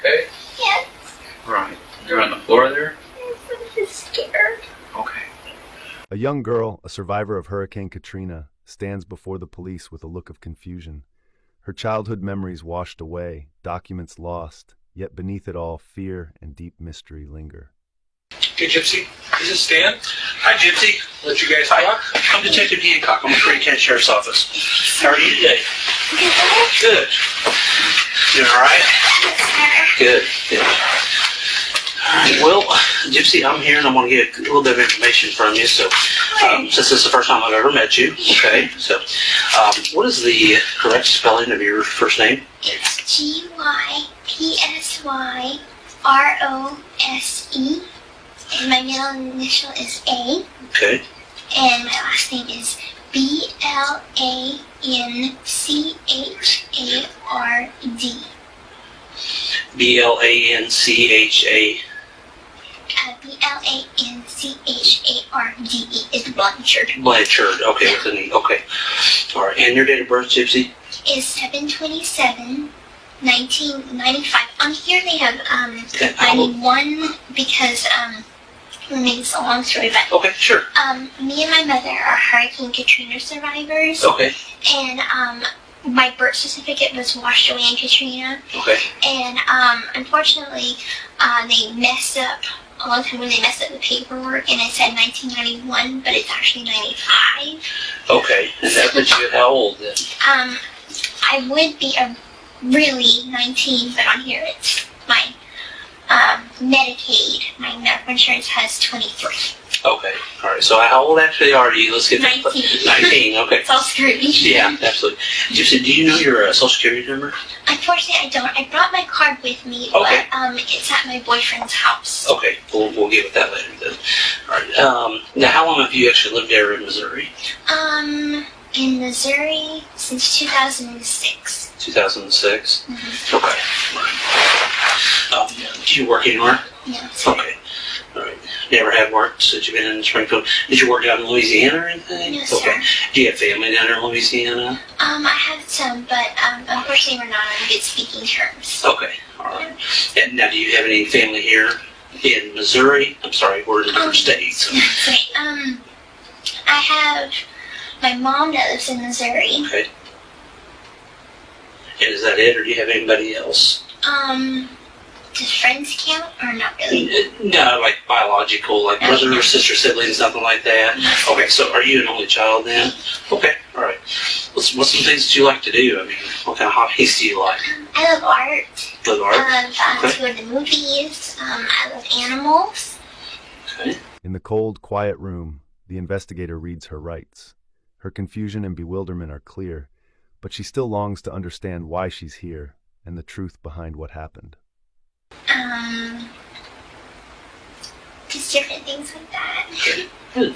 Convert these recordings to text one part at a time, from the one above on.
okay? Yes. Right. You're on the floor there? I'm just scared. Okay. A young girl, a survivor of Hurricane Katrina, stands before the police with a look of confusion. Her childhood memories washed away, documents lost, yet beneath it all, fear and deep mystery linger. Hey, Gypsy, this is Stan. Hi, Gypsy. Let you guys talk. I'm Detective Hancock. I'm with Green County Sheriff's Office. How are you today? Good. Doing all right? Good. Good. All right. Well, Gypsy, I'm here and I want to get a little bit of information from you. So, since this is the first time I've ever met you, okay? So, what is the correct spelling of your first name? It's Gypsyrose. And my middle initial is A. Okay. And my last name is Blanchard. Blanchard is Blanchard. Blanchard. Okay, with an E. Okay. All right. And your date of birth, Gypsy? Is 7/27/1995. On here they have 91 because it makes a long story, but Okay, sure. me and my mother are Hurricane Katrina survivors. Okay. And my birth certificate was washed away in Katrina. Okay. And unfortunately, they messed up a long time when they messed up the paperwork, and it said 1991, but it's actually 95. Okay. And that puts you at how old then? I would be really 19, but on here it's my Medicaid. My medical insurance has 23. Okay. All right. So how old actually are you? Let's get 19. 19. Okay. It's all screwed. Yeah, absolutely. Gypsy, do you know your social security number? Unfortunately, I don't. I brought my card with me, Okay. but it's at my boyfriend's house. Okay. We'll get with that later then. All right. Now, how long have you actually lived there in Missouri? In Missouri since 2006. 2006. Mm-hmm. Okay. All right. Do you work anywhere? No. Okay. All right. You ever had work since you've been in Springfield? Did you work down in Louisiana or anything? No, sir. Okay. Do you have family down there in Louisiana? I have some, but unfortunately we're not on good speaking terms. Okay. All right. And now, do you have any family here in Missouri? I'm sorry, we're in a different state. So. Right. I have my mom that lives in Missouri. Okay. And is that it, or do you have anybody else? Does friends count or not really? No, like biological, like brother or sister, siblings, something like that. Okay, so are you an only child then? Okay, all right. What's some things that you like to do? I mean, what kind of hobbies do you like? I love art. Love art? I love to go to the movies. I love animals. Okay. In the cold, quiet room, the investigator reads her rights. Her confusion and bewilderment are clear, but she still longs to understand why she's here and the truth behind what happened. Just different things like that. Good.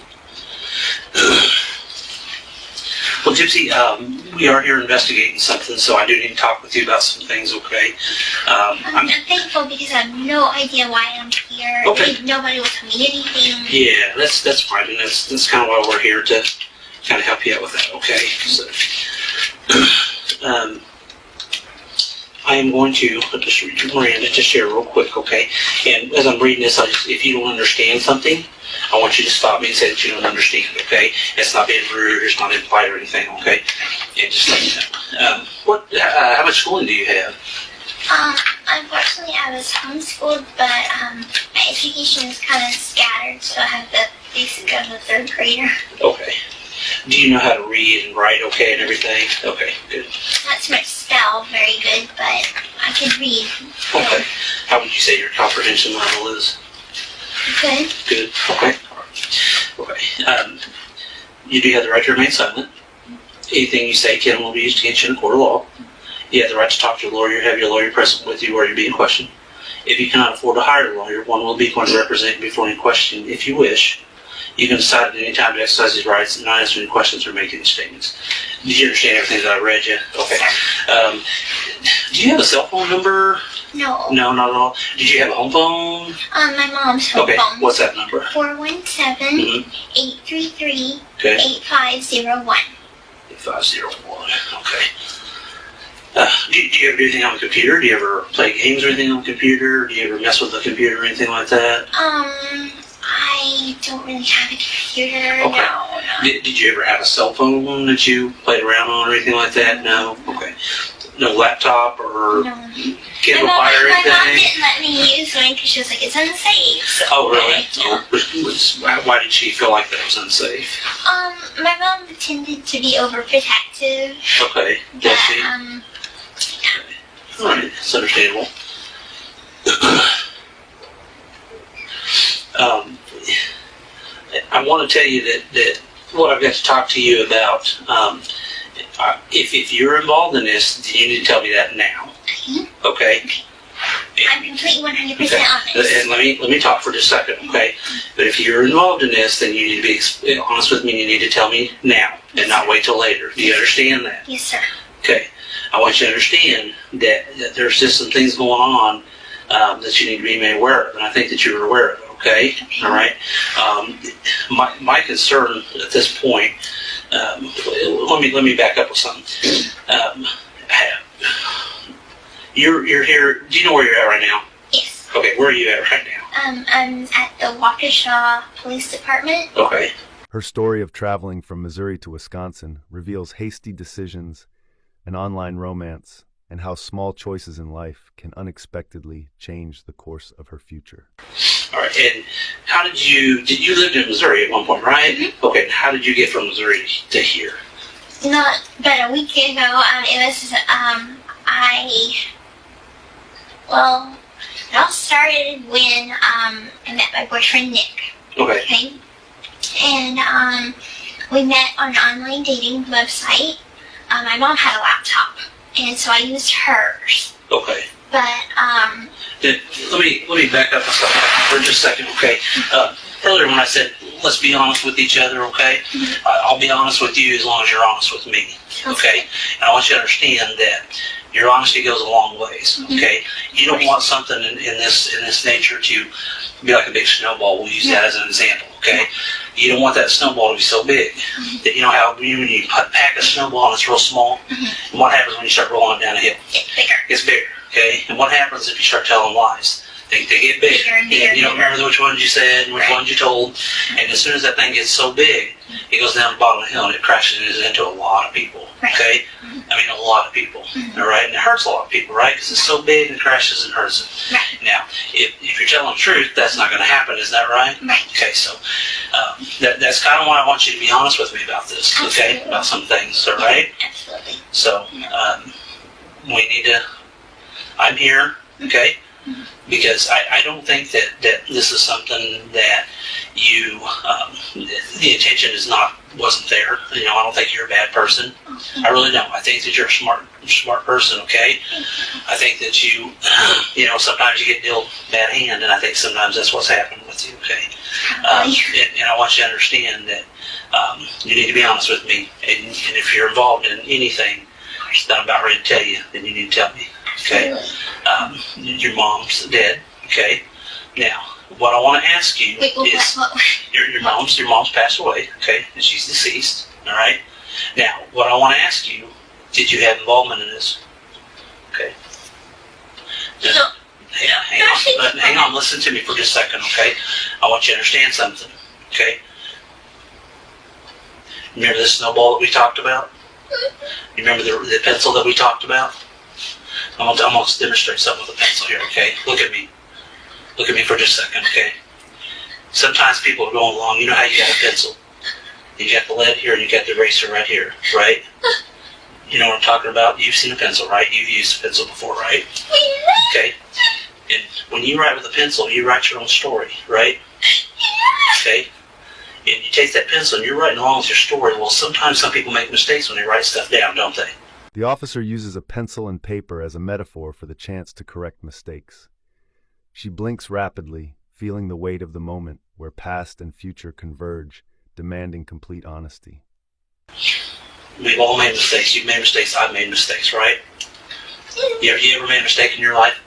Well, Gypsy, we are here investigating something, so I do need to talk with you about some things, okay? I'm thankful because I have no idea why I'm here. Okay. Nobody will tell me anything. Yeah, that's fine, and that's kind of why we're here, to kind of help you out with that, okay? So, I am going to just read your Miranda to share real quick, okay? And as I'm reading this, if you don't understand something, I want you to stop me and say that you don't understand, okay? It's not being rude, it's not implied or anything, okay? And just let me know. How much schooling do you have? Unfortunately, I was homeschooled, but my education is kind of scattered, so I have the basic of a third grader. Okay. Do you know how to read and write okay and everything? Okay, good. Not so much spell very good, but I can read. Okay. How would you say your comprehension level is? Good. Good. Okay. All right. Okay. You do have the right to remain silent. Anything you say can and will be used against you in a court of law. You have the right to talk to your lawyer, have your lawyer present with you while you're being questioned. If you cannot afford to hire a lawyer, one will be going to represent you before any question if you wish. You can decide at any time to exercise these rights and not answer any questions or make any statements. Did you understand everything that I read you? Okay. Do you have a cell phone number? No. No, not at all. Did you have a home phone? My mom's home Okay. phone. What's that number? 417-833-8501. Okay. 8501. Okay. Do you ever do anything on the computer? Do you ever play games or anything on the computer? Do you ever mess with the computer or anything like that? I don't really have a computer. Okay. No. Did you ever have a cell phone that you played around on or anything like that? No? Okay. No laptop or No. cable My fire or mom anything? didn't let me use one because she was like, it's unsafe. So, Oh, really? Yeah. Why did she feel like that was unsafe? My mom tended to be overprotective. Okay. But, Does she? yeah. Alright, it's understandable. I want to tell you that what I've got to talk to you about, if you're involved in this, you need to tell me that now. Okay? I'm completely 100% honest. And let me talk for just a second, okay? But if you're involved in this, then you need to be honest with me, and you need to tell me now and not wait till later. Do you understand that? Yes, sir. Okay. I want you to understand that there's just some things going on that you need to be made aware of, and I think that you're aware of it, okay? All right? My concern at this point, let me back up with something. You're here, do you know where you're at right now? Yes. Okay, where are you at right now? I'm at the Waukesha Police Department. Okay. Her story of traveling from Missouri to Wisconsin reveals hasty decisions, an online romance, and how small choices in life can unexpectedly change the course of her future. All right, and how did you lived in Missouri at one point, right? Mm-hmm. Okay, and how did you get from Missouri to here? Not about a week ago. It was it all started when I met my boyfriend Nick. Okay. Okay. And we met on an online dating website. My mom had a laptop, and so I used hers. Okay. But Let me back up for just a second, okay? Earlier when I said, let's be honest with each other, okay? I'll be honest with you as long as you're honest with me, okay? And I want you to understand that your honesty goes a long ways, okay? You don't want something in this nature to be like a big snowball. We'll use that as an example, okay? You don't want that snowball to be so big that you know how when you pack a snowball and it's real small, and what happens when you start rolling it down a hill? it's bigger. It's bigger, okay? And what happens if you start telling lies? They get bigger. Bigger and bigger And you don't and bigger. remember which ones you said and which ones you told. And as soon as that thing gets so big, it goes down the bottom of the hill and it crashes into a lot of people, okay? I mean, a lot of people, all right? And it hurts a lot of people, right? Because it's so big and it crashes and hurts them. Right. Now, if you're telling the truth, that's not going to happen, is that right? Right. Okay, so that's kind of why I want you to be honest with me about this, okay? Absolutely. About some things, all right? Absolutely. So, we need to, I'm here, okay? Because I don't think that this is something that you, the intention wasn't there. You know, I don't think you're a bad person. I really don't. I think that you're a smart person, okay? I think that you sometimes you get dealt bad hand, and I think sometimes that's what's happened with you, okay? And I want you to understand that you need to be honest with me. And if you're involved in anything that I'm about ready to tell you, then you need to tell me, okay? Your mom's dead, okay? Now, what I want to ask you Wait, is your mom's passed away, okay? And she's deceased, all right? Now, what I want to ask you, did you have involvement in this? Okay. No. Hang on, listen to me for just a second, okay? I want you to understand something, okay? Remember the snowball that we talked about? You remember the pencil that we talked about? I'm going to demonstrate something with a pencil here, okay? Look at me. Look at me for just a second, okay? Sometimes people are going along, you know how you got a pencil? You got the lead here and you got the eraser right here, right? You know what I'm talking about? You've seen a pencil, right? You've used a pencil before, right? Okay? And when you write with a pencil, you write your own story, right? Okay? And you take that pencil and you're writing along with your story. Well, sometimes some people make mistakes when they write stuff down, don't they? The officer uses a pencil and paper as a metaphor for the chance to correct mistakes. She blinks rapidly, feeling the weight of the moment where past and future converge, demanding complete honesty. We've all made mistakes. You've made mistakes. I've made mistakes, right? You ever made a mistake in your life?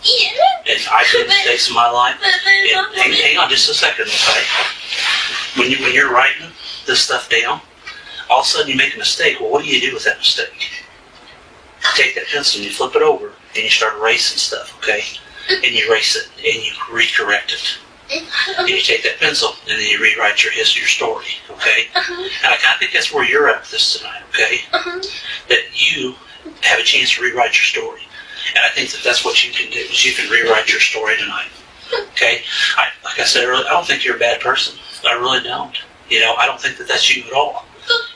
Yeah. And I've made mistakes in my life. And hang on just a second, okay? When you're writing this stuff down, all of a sudden you make a mistake. Well, what do you do with that mistake? take that pencil and you flip it over and you start erasing stuff, okay? And you erase it and you recorrect it. And you take that pencil and then you rewrite your history, your story, okay? And I kind of think that's where you're at with this tonight, okay? That you have a chance to rewrite your story. And I think that that's what you can do, is you can rewrite your story tonight, okay? Like I said earlier, I don't think you're a bad person. I really don't. I don't think that that's you at all.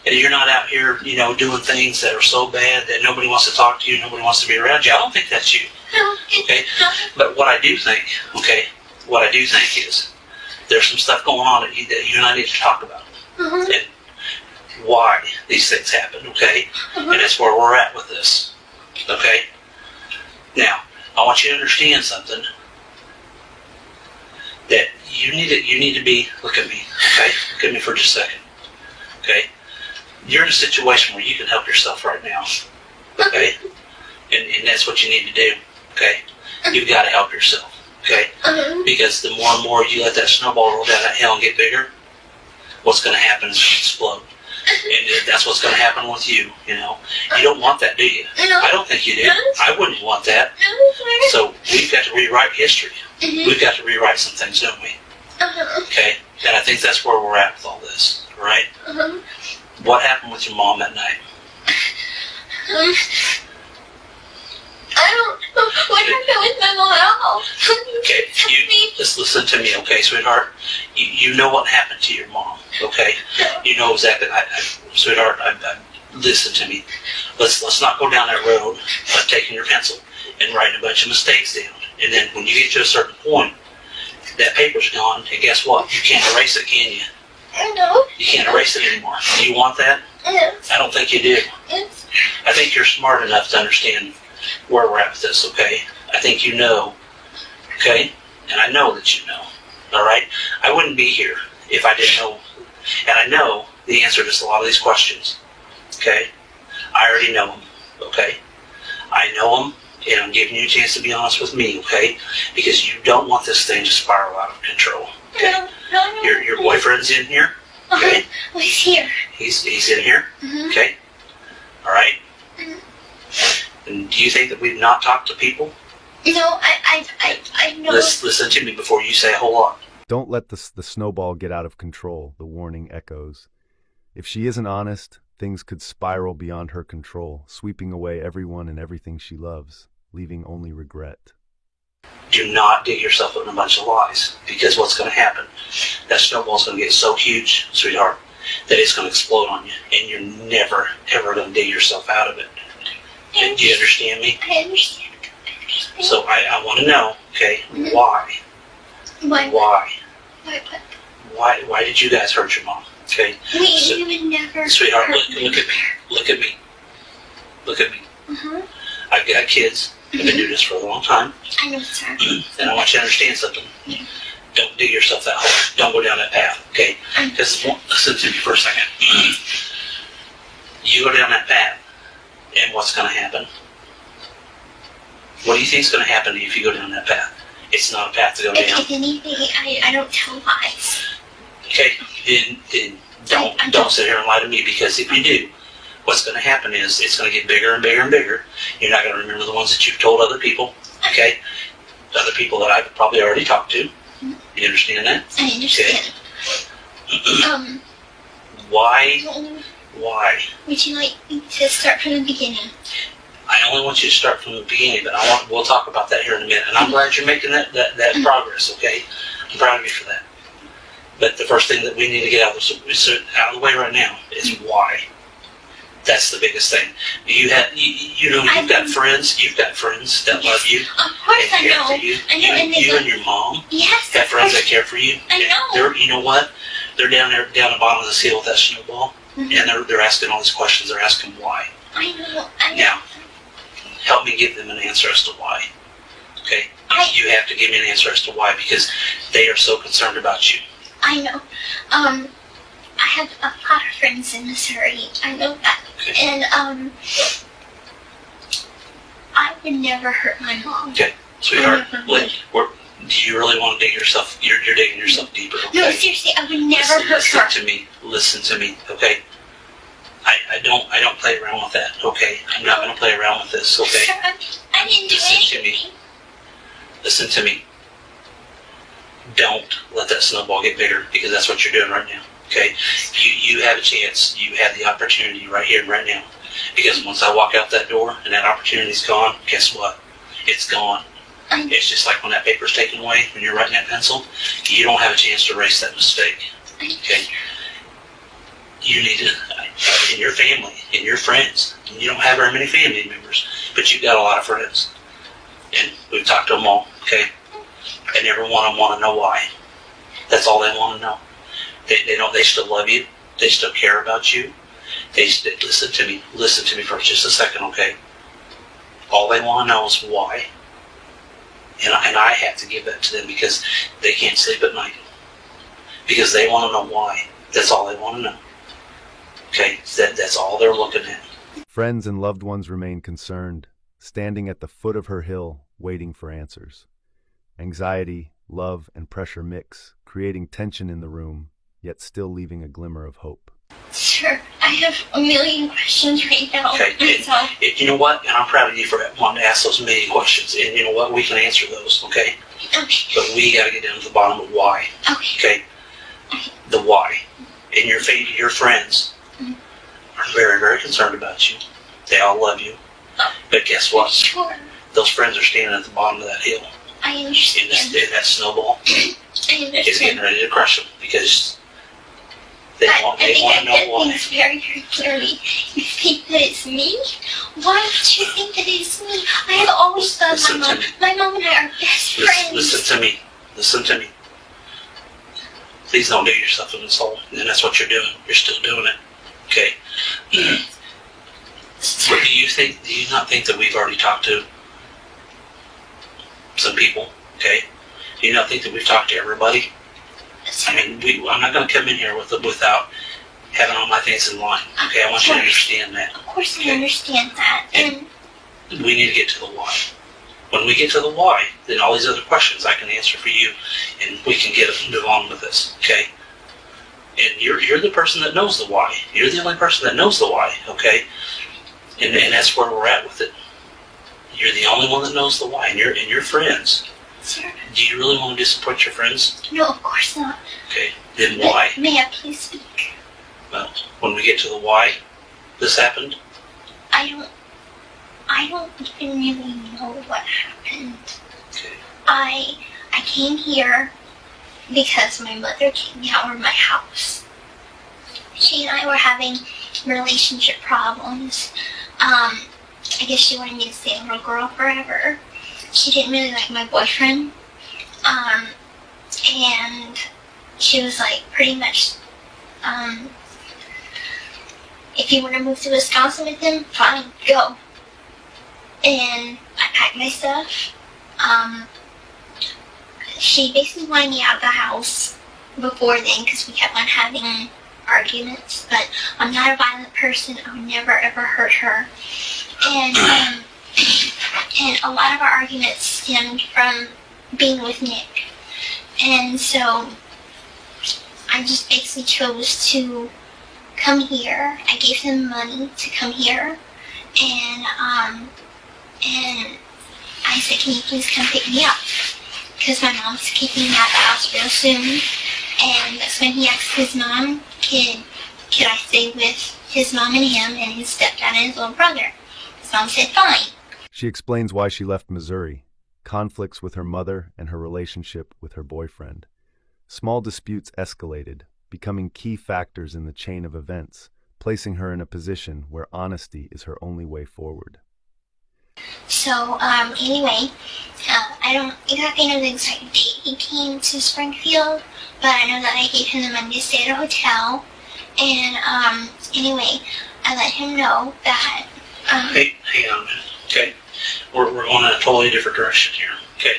And you're not out here, doing things that are so bad that nobody wants to talk to you, nobody wants to be around you. I don't think that's you, okay? But what I do think, okay, is there's some stuff going on that you and I need to talk about. And why these things happen, okay? And that's where we're at with this, okay? Now, I want you to understand something, that you need to be, look at me, okay? Look at me for just a second, okay? You're in a situation where you can help yourself right now, okay? And that's what you need to do, okay? You've got to help yourself. Okay? Because the more and more you let that snowball roll down that hill and get bigger, what's going to happen is it's going to explode. And that's what's going to happen with you, You don't want that, do you? I don't think you do. I wouldn't want that. So we've got to rewrite history. We've got to rewrite some things, don't we? Okay? And I think that's where we're at with all this, all right? What happened with your mom that night? I don't know what happened with my mom at all. Okay, just listen to me, okay, sweetheart? You know what happened to your mom, okay? You know exactly. Sweetheart, listen to me. Let's not go down that road of taking your pencil and writing a bunch of mistakes down. And then when you get to a certain point, that paper's gone, and guess what? You can't erase it, can you? No. You can't erase it anymore. Do you want that? Yes. I don't think you do. Yes. I think you're smart enough to understand where we're at with this, okay? I think you know, okay? And I know that you know, all right? I wouldn't be here if I didn't know. And I know the answer to a lot of these questions, okay? I already know them, okay? I know them, and I'm giving you a chance to be honest with me, okay? Because you don't want this thing to spiral out of control, okay? No. Your boyfriend's in here, okay? Oh, he's here. He's in here, okay? All right? And do you think that we've not talked to people? No, I know. Listen to me before you say a whole lot. Don't let the snowball get out of control, the warning echoes. If she isn't honest, things could spiral beyond her control, sweeping away everyone and everything she loves, leaving only regret. Do not dig yourself in a bunch of lies, because what's going to happen, that snowball's going to get so huge, sweetheart, that it's going to explode on you, and you're never, ever going to dig yourself out of it. Do you understand me? I understand. So I want to know, okay, why? Why? Why did you guys hurt your mom? Okay. We would never. Sweetheart, hurt look at me. Look at me. Look at me. I've got kids. I've been doing this for a long time. I know, sir. And I want you to understand something. Don't dig yourself that hole. Don't go down that path, okay? Because listen to me for a second. You go down that path, and what's going to happen? What do you think is going to happen if you go down that path? It's not a path to go down. If anything, I don't tell lies. Okay, then don't sit here and lie to me, because if you do, what's going to happen is it's going to get bigger and bigger and bigger. You're not going to remember the ones that you've told other people, okay? Other people that I've probably already talked to. You understand that? I understand. Okay. Why? Would you like me to start from the beginning? I only want you to start from the beginning, but we'll talk about that here in a minute. And I'm glad you're making that progress, okay? I'm proud of you for that. But the first thing that we need to get out of the way right now is why. That's the biggest thing. You've got friends that love you. Of course, and care I know. for you. You and your mom Yes. have friends that care for you. I know. You know what? They're down there, down the bottom of the hill with that snowball, and they're asking all these questions. They're asking why. I know. Now, help me give them an answer as to why. Okay? You have to give me an answer as to why, because they are so concerned about you. I know. I have a lot of friends in Missouri. I know that. Okay. And I would never hurt my mom. Okay, sweetheart. Do you really want to dig yourself? You're digging yourself deeper. Okay? No, seriously, I would never hurt her. Listen to me, okay? I don't play around with that, okay? I'm not going to play around with this, okay? Sir, I didn't do Listen to me. anything. Listen to me. Don't let that snowball get bigger, because that's what you're doing right now, okay? You have a chance. You have the opportunity right here and right now. Because once I walk out that door and that opportunity's gone, guess what? It's gone. It's just like when that paper's taken away, when you're writing that pencil, you don't have a chance to erase that mistake, okay? You need to, in your family, in your friends, you don't have very many family members, but you've got a lot of friends. And we've talked to them all, okay? And every one of them want to know why. That's all they want to know. They still love you. They still care about you. Listen to me for just a second, okay? All they want to know is why. And I have to give that to them because they can't sleep at night. Because they want to know why. That's all they want to know. Okay, that's all they're looking at. Friends and loved ones remain concerned, standing at the foot of her hill, waiting for answers. Anxiety, love, and pressure mix, creating tension in the room, yet still leaving a glimmer of hope. Sir, I have a million questions right now. Okay, So, you know what? And I'm proud of you for wanting to ask those million questions. And you know what? We can answer those, okay? okay. But we got to get down to the bottom of why, Okay. okay? The why. And your friends are very, very concerned about you. They all love you. But guess what? Sure. Those friends are standing at the bottom of that hill. I And understand. that snowball I is getting understand. ready to crush them because they want to know I why. think very, very clearly. You think that it's me? Why would you think that it's me? I have always loved Listen my to mom. me. My mom and I are best friends. Listen to me. Listen to me. Please don't do yourself an insult. And that's what you're doing. You're still doing it. Okay? But do you not think that we've already talked to some people? Okay? Do you not think that we've talked to everybody? I mean, I'm not going to come in here without having all my things in line. Okay? I want you to understand that. Of course, I Okay. understand that. And We need to get to the why. When we get to the why, then all these other questions I can answer for you, and we can move on with this. Okay? And you're the person that knows the why. You're the only person that knows the why. Okay? And that's where we're at with it. You're the only one that knows the why, and your friends. sir, Do you really want to disappoint your friends? no, of course not. Okay, then why? May I please speak? Well, when we get to the why this happened, I don't even really know what happened. okay, I came here because my mother kicked me out of my house. She and I were having relationship problems. I guess she wanted me to stay a little girl forever. She didn't really like my boyfriend. And she was like, pretty much, if you want to move to Wisconsin with him, fine, go. And I packed my stuff. She basically wanted me out of the house before then because we kept on having arguments, but I'm not a violent person. I would never ever hurt her. And a lot of our arguments stemmed from being with Nick. And so I just basically chose to come here. I gave him money to come here. And I said, can you please come pick me up? Because my mom's kicking me out of the house real soon. And that's when he asked his mom, could I stay with his mom and him and his stepdad and his little brother? His mom said, fine. She explains why she left Missouri, conflicts with her mother and her relationship with her boyfriend. Small disputes escalated, becoming key factors in the chain of events, placing her in a position where honesty is her only way forward. So, anyway, I don't exactly know the exact date he came to Springfield, but I know that I gave him the money to stay at a hotel. And, anyway, I let him know that, hey, hang on a minute, okay? We're going in a totally different direction here, okay?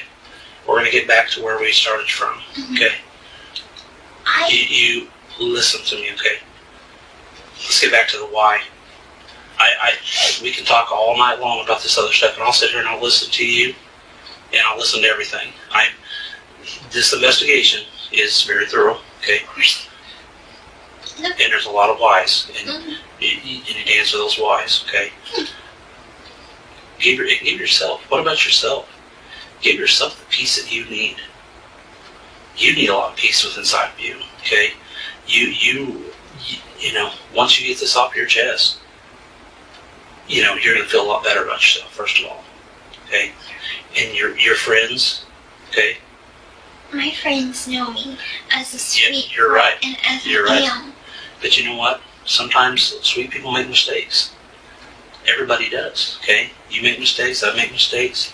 We're going to get back to where we started from, okay? You listen to me, okay? Let's get back to the why. We can talk all night long about this other stuff, and I'll sit here and I'll listen to you, and I'll listen to everything. This investigation is very thorough, okay? No. And there's a lot of whys, and Mhm. you need to answer those whys, okay? Give yourself, what about yourself? Give yourself the peace that you need. You need a lot of peace within inside of you, okay? You know, once you get this off your chest, you know, you're going to feel a lot better about yourself, first of all, okay? And your friends, okay? My friends know me as a sweet you're right. and as You're I right. am. But you know what? Sometimes sweet people make mistakes. Everybody does, okay? You make mistakes, I make mistakes.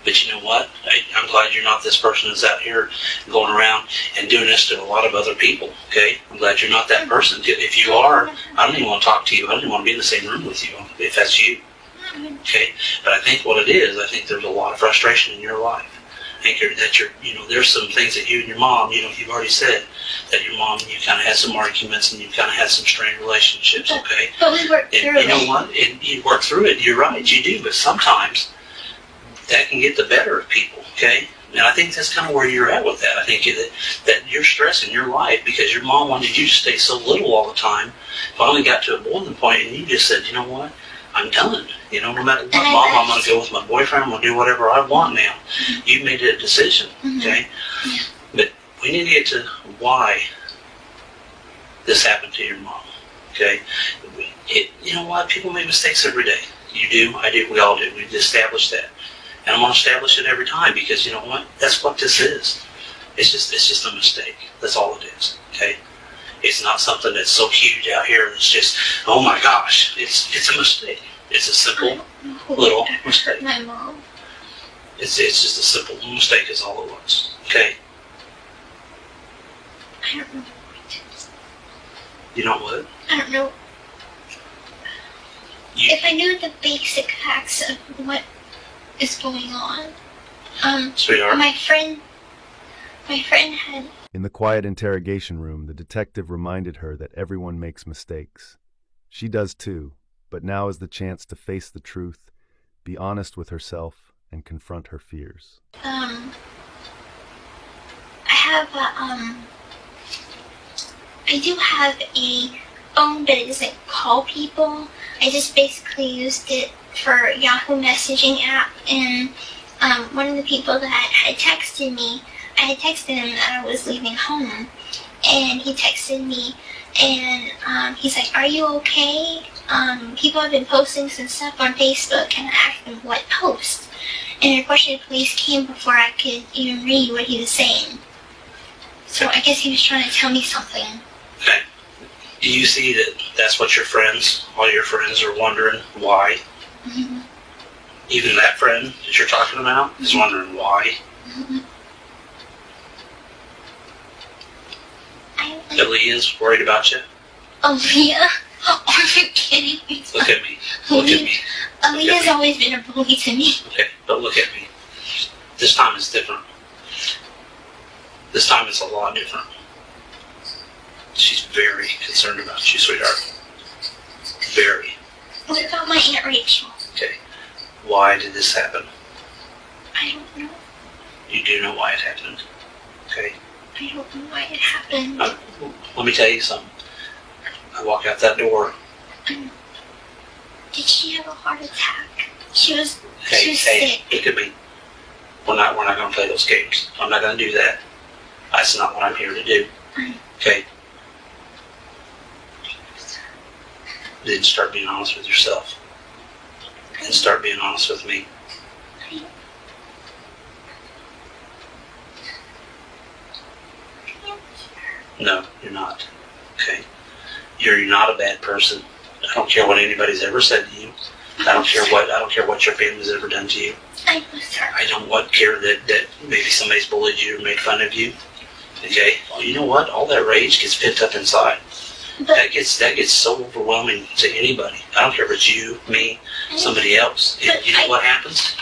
But you know what? I'm glad you're not this person that's out here going around and doing this to a lot of other people, okay? I'm glad you're not that person. If you are, I don't even want to talk to you. I don't even want to be in the same room with you if that's you, okay? But I think what it is, I think there's a lot of frustration in your life. I think that you know, there's some things that you and your mom, you know, you've already said that your mom and you kind of had some arguments and you kind of had some strained relationships, okay? But we worked through And you know it. what? And you work through it. You're right, you do. But sometimes that can get the better of people, okay? And I think that's kind of where you're at with that. I think that you're stressing your life because your mom wanted you to stay so little all the time. Finally got to a boiling point, and you just said, you know what? I'm done. You know, no matter what, Mom, I'm going to go with my boyfriend. I'm going to do whatever I want now. You've made a decision, okay? But we need to get to why this happened to your mom, okay? You know what? People make mistakes every day. You do, I do, we all do. We've established that. And I'm going to establish it every time because you know what? That's what this is. It's just a mistake. That's all it is, okay? It's not something that's so huge out here. It's just, oh my gosh, it's a mistake. It's a simple little mistake. My mom. It's just a simple mistake is all it was, okay? I don't know what. You know what? I don't know. If I knew the basic facts of what is going on, Sweetheart. my friend had. In the quiet interrogation room, the detective reminded her that everyone makes mistakes. She does too, but now is the chance to face the truth, be honest with herself, and confront her fears. I have I do have a phone, but it doesn't call people. I just basically used it for Yahoo messaging app, and one of the people that had texted me, I had texted him that I was leaving home, and he texted me, and he's like, "Are you okay? People have been posting some stuff on Facebook," and I asked him what post, and unfortunately the police came before I could even read what he was saying. So I guess he was trying to tell me something. Okay. Do you see that that's what your friends, all your friends are wondering why? Mm-hmm. Even that friend that you're talking about is wondering why? Mm-hmm. Aaliyah's worried about you? Aaliyah? Are you kidding me? Look at me. Look at me. Aaliyah's always been a bully to me. Okay, but look at me. This time is different. This time it's a lot different. She's very concerned about you, sweetheart. Very. What about my Aunt Rachel? Okay. Why did this happen? I don't know. You do know why it happened. Okay. I don't know why it happened. Let me tell you something. I walk out that door. Did she have a heart attack? She was Hey, sick. look at me. We're not going to play those games. I'm not going to do that. That's not what I'm here to do. Okay? Then start being honest with yourself. And start being honest with me. No, you're not. Okay? You're not a bad person. I don't care what anybody's ever said to you. I don't care what your family's ever done to you. I was hurt. I don't care that maybe somebody's bullied you or made fun of you. Okay? Well, you know what? All that rage gets pent up inside. That gets so overwhelming to anybody. I don't care if it's you, me, somebody else. And you know what happens?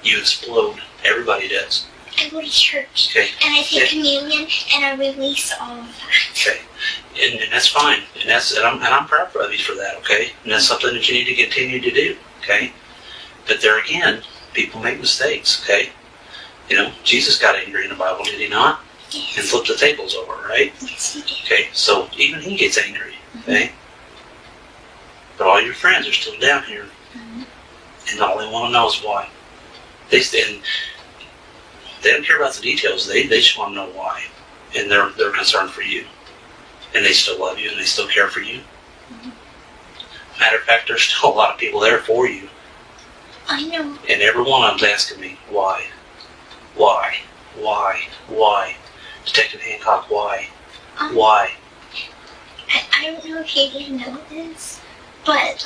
You explode. Everybody does. I go to church, Okay? and I take communion, and I release all of that. Okay? And that's fine. And I'm proud of you for that, okay? And that's something that you need to continue to do, okay? But there again, people make mistakes, okay? You know, Jesus got angry in the Bible, did he not? and Yes. flip the tables over, right? Yes, he did. Okay, so even he gets angry, okay? But all your friends are still down here, and all they want to know is why. They don't care about the details. They just want to know why, and they're concerned for you, and they still love you, and they still care for you. Matter of fact, there's still a lot of people there for you, I know. and every one of them's asking me why, why, why, why, Detective Hancock, why, why? I don't know if you didn't know this, but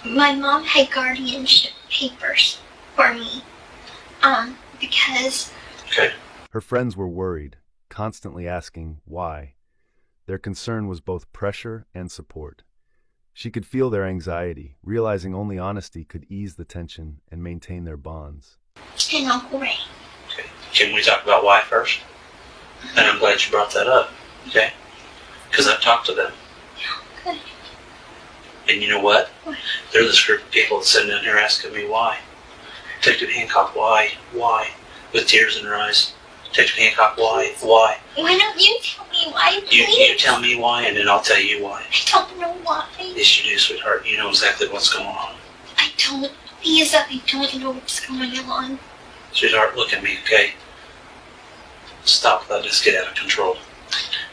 my mom had guardianship papers for me, because Okay. Her friends were worried, constantly asking why. Their concern was both pressure and support. She could feel their anxiety, realizing only honesty could ease the tension and maintain their bonds. and Uncle Ray. Okay. Can we talk about why first? And I'm glad you brought that up, okay? Because I've talked to them. Good. And you know what? What? They're this group of people that's sitting down here asking me why. Detective Hancock, why? Why? With tears in their eyes. Detective Hancock, why? Why? Why don't you tell me why, You please? tell me why, and then I'll tell you why. I don't know why. Yes, you do, sweetheart. You know exactly what's going on. I don't. Because I don't know what's going on. Sweetheart, look at me, okay? Stop letting this get out of control.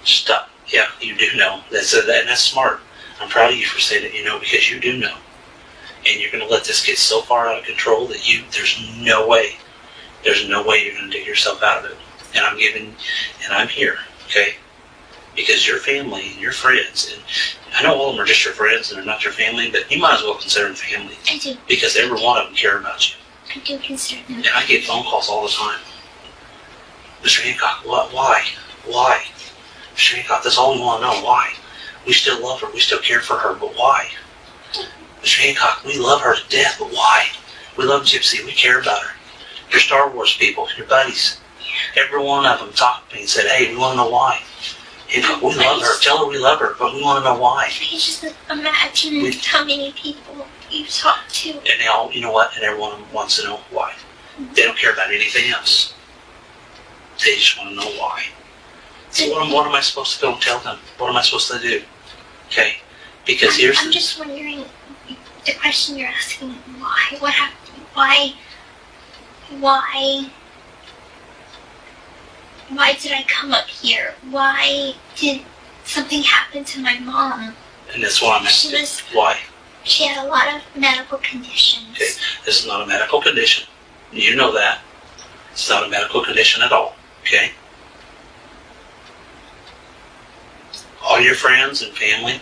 Stop. Yeah, you do know. That's smart. I'm proud of you for saying that you know, because you do know. And you're going to let this get so far out of control that there's no way you're going to dig yourself out of it. And I'm here, okay? Because your family and your friends, and I know all of them are just your friends and they're not your family, but you might as well consider them family. I do. Because every one of them care about you. I do consider them. And I get phone calls all the time. Mr. Hancock, what? Why? Why? Mr. Hancock, that's all we want to know. Why? We still love her. We still care for her, but why? Mr. Hancock, we love her to death, but why? We love Gypsy. We care about her. Your Star Wars people, your buddies, every one of them talked to me and said, hey, we want to know why. Hancock, we love her. Tell her we love her, but we want to know why. I can just imagine how many people you've talked to. And they all, you know what? And every one of them wants to know why. They don't care about anything else. They just want to know why. So what am I supposed to go and tell them? What am I supposed to do? Okay? Because I'm just wondering, the question you're asking, why? What happened? Why did I come up here? Why did something happen to my mom? And that's what I'm asking. Why? She had a lot of medical conditions. Okay, this is not a medical condition. You know that. It's not a medical condition at all. Okay? All your friends and family,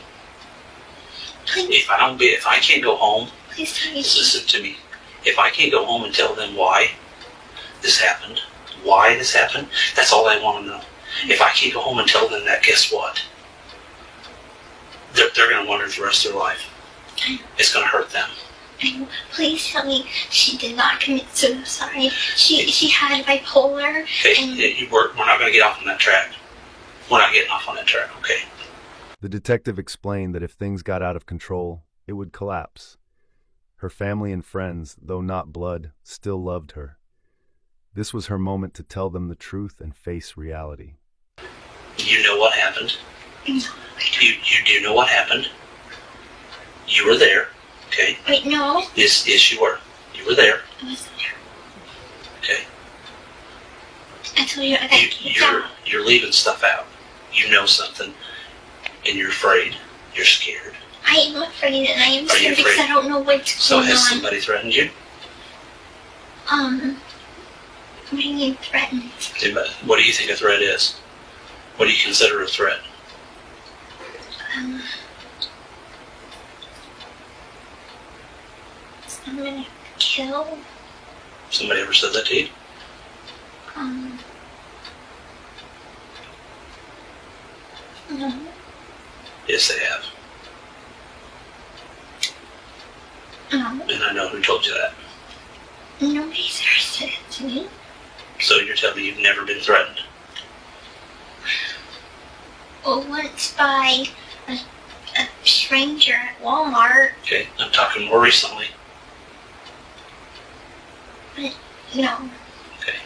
Please, if I can't go home, please tell me. listen to me. If I can't go home and tell them why this happened, that's all they want to know. If I can't go home and tell them that, guess what? They're going to wonder the rest of their life. It's going to hurt them. And please tell me she did not commit suicide. She had bipolar. Okay, And we're not going to get off on that track. We're not getting off on that track, okay? The detective explained that if things got out of control, it would collapse. Her family and friends, though not blood, still loved her. This was her moment to tell them the truth and face reality. You know what happened. no, You do know what happened. You were there, okay? wait, no, Yes, you were. You were there, I wasn't there. okay? I told you I got kicked out. You're leaving stuff out. You know something, and you're afraid. You're scared. I am afraid, and I am Are you scared because afraid? I don't know what's So going has on. somebody threatened you? What do you mean threatened? What do you think a threat is? What do you consider a threat? I'm gonna kill. Somebody ever said that to you? No. Yes, they have. No. And I know who told you that. Nobody's ever said it to me. So you're telling me you've never been threatened? Well, once by a stranger at Walmart. Okay, I'm talking more recently. No. Okay.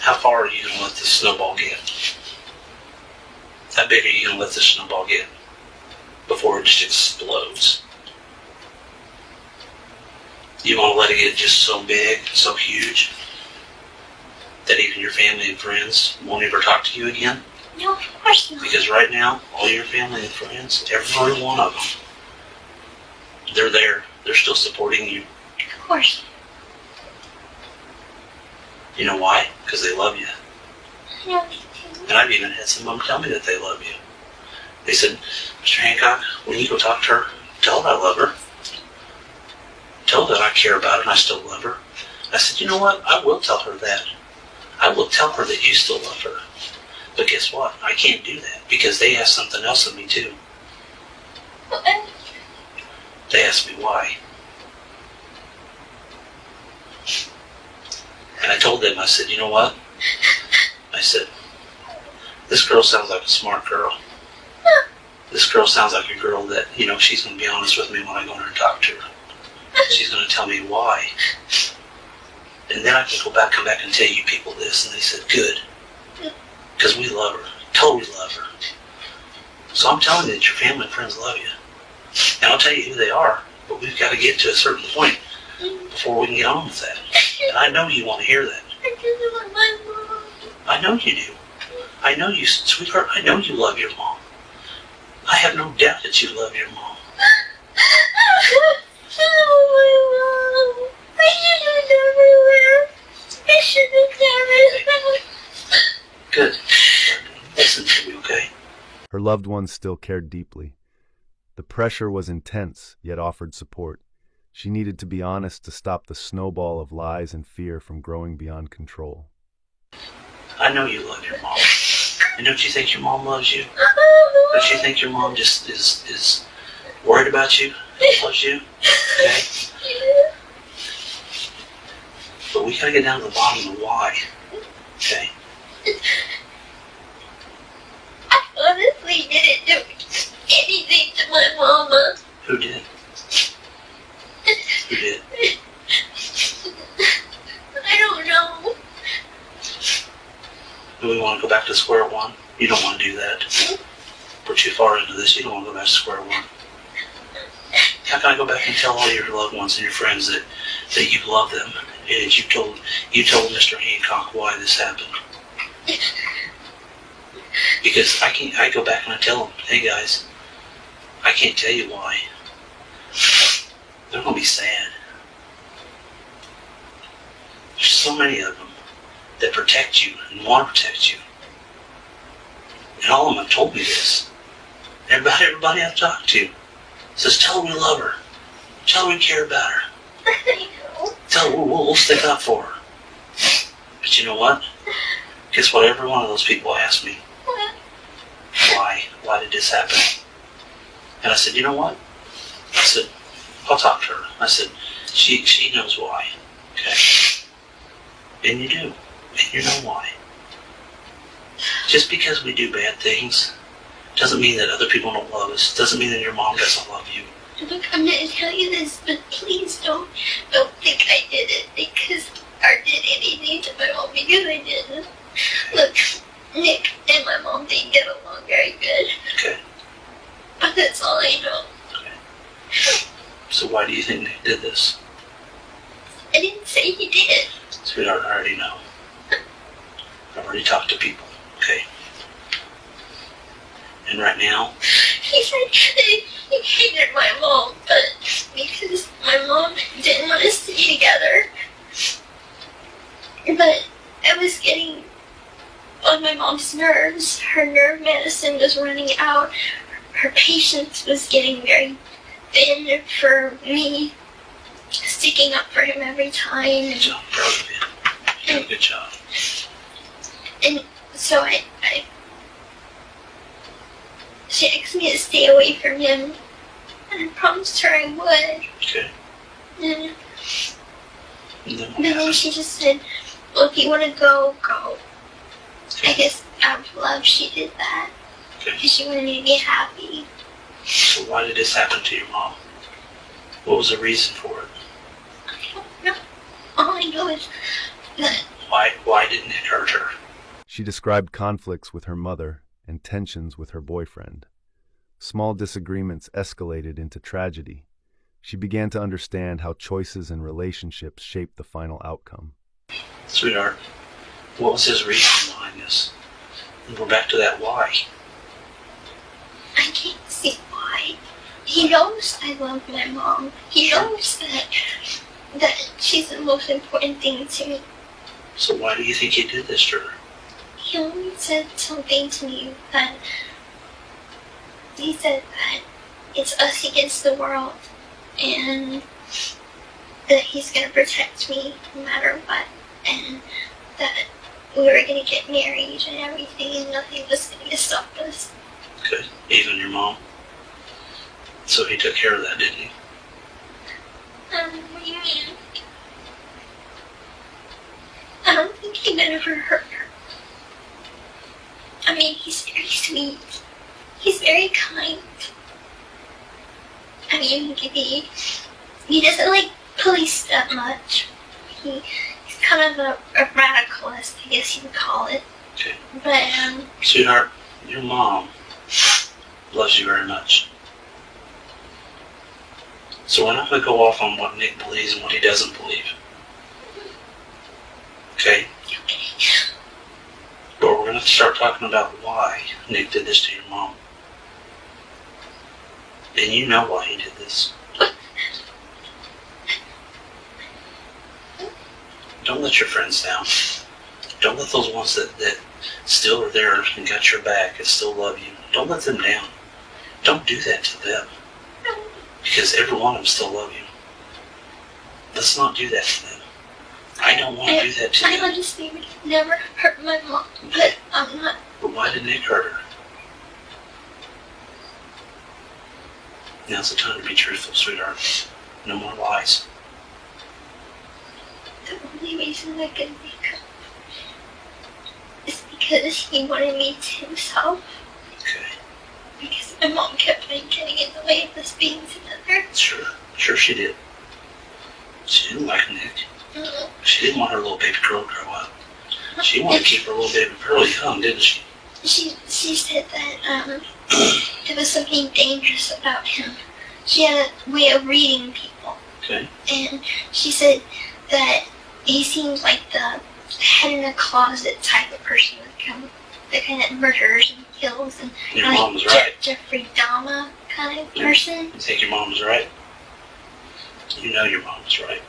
How far are you going to let this snowball get? How big are you going to let this snowball get before it just explodes? You want to let it get just so big, so huge, that even your family and friends won't ever talk to you again? No, of course not. Because right now, all your family and friends, every one of them, they're there. They're still supporting you. Of course. You know why? Because they love you. I know they do. And I've even had some of them tell me that they love you. They said, Mr. Hancock, when you go talk to her, tell her I love her. Tell her that I care about her and I still love her. I said, you know what? I will tell her that. I will tell her that you still love her. But guess what? I can't do that because they asked something else of me too. What? They asked me why. And I told them, I said, you know what? I said, this girl sounds like a smart girl. This girl sounds like a girl that, you know, she's going to be honest with me when I go in there and talk to her. She's going to tell me why. And then I can come back and tell you people this. And they said, good. Because we love her. Totally love her. So I'm telling you that your family and friends love you. And I'll tell you who they are. But we've got to get to a certain point before we can get on with that. And I know you want to hear that. I just love my mom. I know you do. I know you, sweetheart. I know you love your mom. I have no doubt that you love your mom. Oh, my mom. I shouldn't have everywhere. I shouldn't have Good. Listen to me, okay? Her loved ones still cared deeply. The pressure was intense, yet offered support. She needed to be honest to stop the snowball of lies and fear from growing beyond control. I know you love your mom. And don't you think your mom loves you? Don't you think your mom just is worried about you? Loves you? Okay? But we gotta get down to the bottom of why. Okay? I honestly didn't do anything to my mama. Who did? Who did? I don't know. Do we want to go back to square one? You don't want to do that. We're too far into this. You don't want to go back to square one. How can I go back and tell all your loved ones and your friends that you love them and you told Mr. Hancock why this happened? Because I go back and I tell them, hey guys, I can't tell you why. They're going to be sad. There's so many of them that protect you and want to protect you. And all of them have told me this. Everybody I've talked to says, tell her we love her. Tell her we care about her. I know. Tell her we'll stick up for her. But you know what? Guess what? Every one of those people asked me, why? Why did this happen? And I said, you know what? I said, I'll talk to her. I said, she knows why. Okay? And you do. And you know why. Just because we do bad things doesn't mean that other people don't love us. Doesn't mean that your mom doesn't love you. Look, I'm gonna tell you this, but please don't think I did it because I did anything to my mom because I didn't. Look, Nick and my mom didn't get along very good. Okay. But that's all I know. Okay. So why do you think Nick did this? I didn't say he did. Sweetheart, I already know. I've already talked to people. Okay. And right now, He said he hated my mom, but because my mom didn't want us to be together. But I was getting on my mom's nerves. Her nerve medicine was running out. Her patience was getting very thin for me, sticking up for him every time. good job. Proud of you. You did a good job. And so she asked me to stay away from him, and I promised her I would. Okay. And And then but what then happened? she just said, well, if you want to go, go. I guess out of love she did that. Okay. Because she wanted me to be happy. So why did this happen to your mom? What was the reason for it? I don't know. All I know is that Why didn't Nick hurt her? She described conflicts with her mother and tensions with her boyfriend. Small disagreements escalated into tragedy. She began to understand how choices and relationships shape the final outcome. Sweetheart, what was his reason behind this? And we're back to that why. I can't see why. He knows I love my mom. He knows that she's the most important thing to me. So why do you think he did this to her? He only said something to me that he said that it's us against the world and that he's gonna protect me no matter what, and that we were gonna get married and everything and nothing was gonna stop us. Good. Even your mom? So he took care of that, didn't he? What do you mean? I don't think he ever hurt her. I mean, he's very sweet. He's very kind. I mean, he doesn't like police that much. He's kind of a radicalist, I guess you would call it. Okay. But, Sweetheart, your mom loves you very much. So we're not going to go off on what Nick believes and what he doesn't believe. Okay? okay. But we're going to start talking about why Nick did this to your mom. And you know why he did this. Don't let your friends down. Don't let those ones that still are there and got your back and still love you. Don't let them down. Don't do that to them. Because every one of them still love you. Let's not do that to them. I don't want to do that to I them. honestly would never hurt my mom, but I'm not. But why did Nick hurt her? Now's the time to be truthful, sweetheart. No more lies. The only reason I could make up is because he wanted me to himself. Okay. Because my mom kept on getting in the way of us being together. Sure she did. She didn't like Nick. Mm. She didn't want her little baby girl to grow up. She wanted to keep her little baby girl young, didn't she? She said that there was something dangerous about him. She had a way of reading people. Okay. And she said that he seemed like the head in a closet type of person, the kind that murders and kills, and Your like mom was right. Jeffrey Dahmer kind of person. You think your mom was right? You know your mom was right.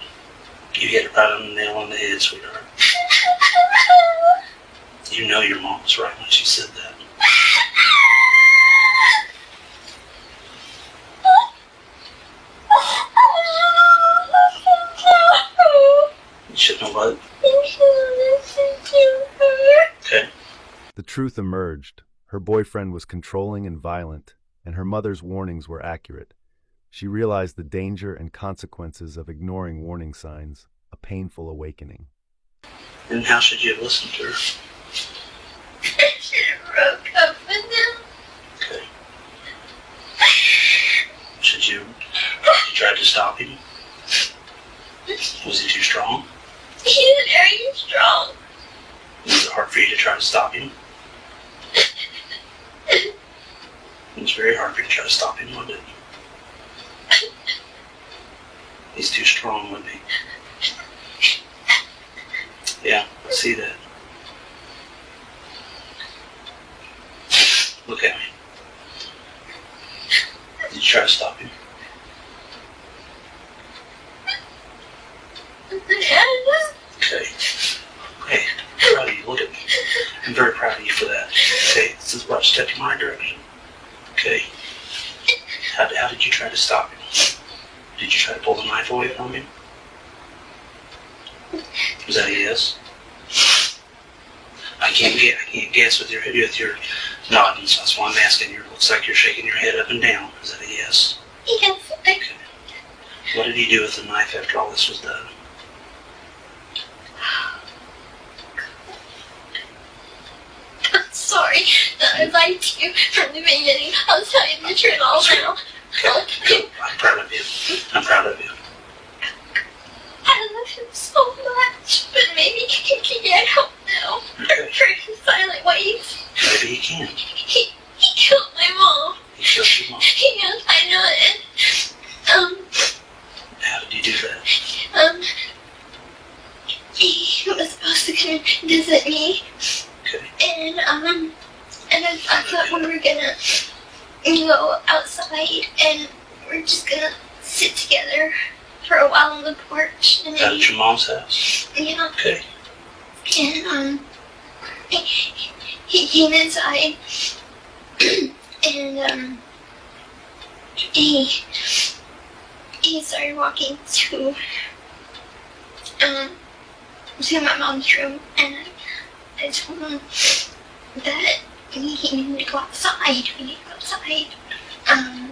You hit it right on the nail on the head, sweetheart. You know your mom was right when she said that. You should know what? Okay. The truth emerged. Her boyfriend was controlling and violent, and her mother's warnings were accurate. She realized the danger and consequences of ignoring warning signs, a painful awakening. And how should you have listened to her? I should have broke up with him. Okay. Should you try to stop him? Was he too strong? He's very strong. Was it hard for you to try to stop him? It was very hard for you to try to stop him, wasn't it? He's too strong, wasn't he? Yeah, I see that. Look at me. Did you try to stop him? Okay. Hey, I'm proud of you. Look at me. I'm very proud of you for that. Okay, this is what a step in my direction. Okay. How did you try to stop him? Did you try to pull the knife away from him? Was that a yes? I can't guess with your nodding, so that's why I'm asking you. It looks like you're shaking your head up and down. Is that a yes? Yes. Okay. What did he do with the knife after all this was done? I'm sorry that I lied to you from the beginning. I'll tell you the truth all now. Okay, good. I'm proud of you. I'm proud of you. I love him so much, but maybe he can get that? He was supposed to come and visit me. Okay. And I thought we were gonna go outside and we're just gonna sit together for a while on the porch. And Out at your mom's house? Yeah. Okay. And he came inside and he started walking to my mom's room, and I told him that he needed to go outside. We need to go outside.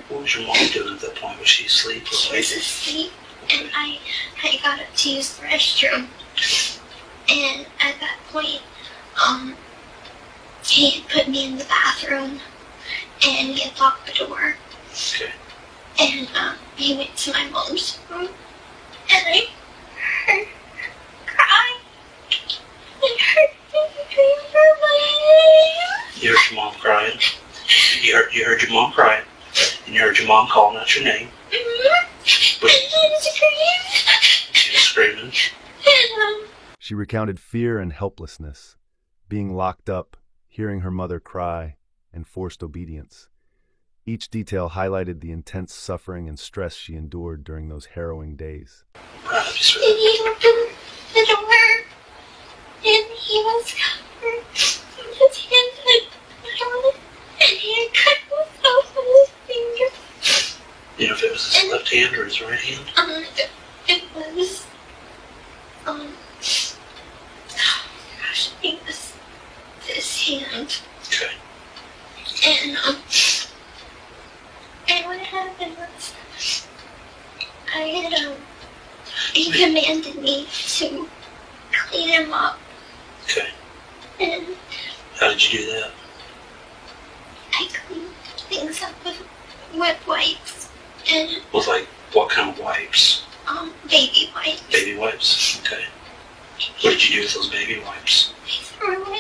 What was your mom doing at that point? Was she asleep? She was asleep, and I got up to use the restroom. And at that point, he had put me in the bathroom, and he had locked the door. Okay. And he went to my mom's room, and I heard her cry, and heard him scream for my name. You heard your mom crying? You heard your mom crying, and you heard your mom calling out your name. Mm-hmm. But And he screamed. she was screaming. And She recounted fear and helplessness, being locked up, hearing her mother cry, and forced obedience. Each detail highlighted the intense suffering and stress she endured during those harrowing days. Proud of you, sir. And he opened the door, and he was covered. His hands had blood on it, and he had cut himself with his finger. You know if it was his left hand or his right hand? It was, oh gosh, it was this hand. Okay. And what happened was, I had, he commanded me to clean him up. Okay. And How did you do that? I cleaned things up with wet wipes and With like what kind of wipes? baby wipes. Baby wipes. Okay. What did you do with those baby wipes? I threw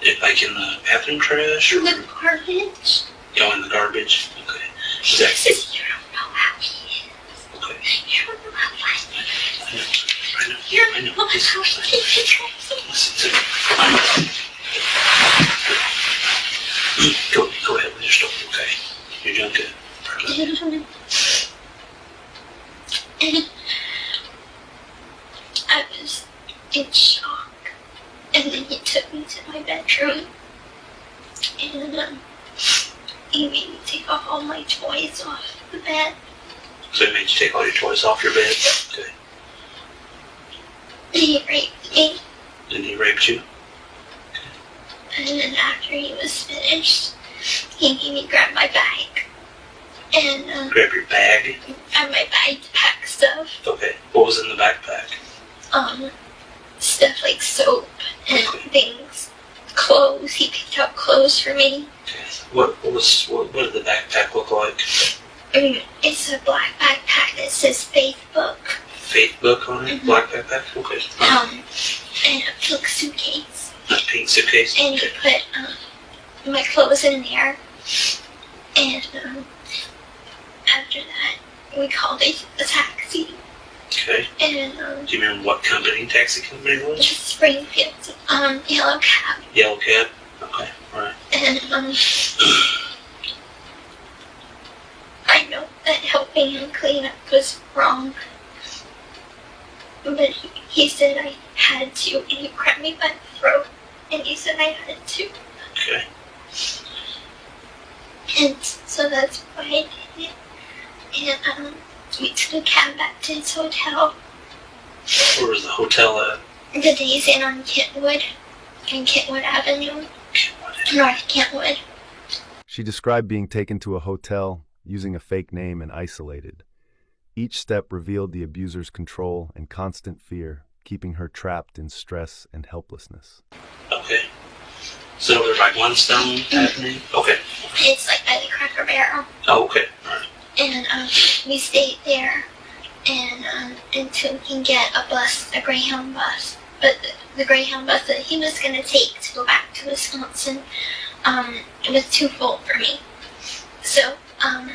it Like in the bathroom trash in or the garbage. in the garbage? Okay. Was He that says, you don't know how he is. okay? You don't know how violent he is. You I don't know. know how he controls me. Listen to me. Go ahead with your story, okay? You're doing good. And I was in shock. And then he took me to my bedroom. And he made me take off all my toys off the bed. So it made you take all your toys off your bed? Okay. And he raped me. And he raped you? And then after he was finished, he made me grab my bag. And Grab your bag? grab my bag to pack stuff. Okay. What was in the backpack? Stuff like soap and things. Clothes. He picked out clothes for me. Okay. What did the backpack look like? It's a black backpack that says Faith Book. Faith book on it? Mhm. Black backpack? Okay. And a pink suitcase. A pink suitcase? And he Okay. put my clothes in there. And after that, we called a taxi. Okay. And Do you remember what taxi company it was? Springfield, yellow cab. Yellow cab? Okay. Alright. And I know that helping him clean up was wrong. But he said I had to, and he grabbed me by the throat, and he said I had to. Okay. And so that's why I did it. And we took a cab back to his hotel. Where was the hotel at? The Days Inn on Kentwood Avenue, North Kentwood. She described being taken to a hotel, using a fake name, and isolated. Each step revealed the abuser's control and constant fear, keeping her trapped in stress and helplessness. Okay. So there's like one stone happening? Okay. It's like by the Cracker Barrel. Oh, okay. Alright. And we stayed there and until we can get a bus, a Greyhound bus. But the Greyhound bus that he was going to take to go back to Wisconsin was too full for me. So, and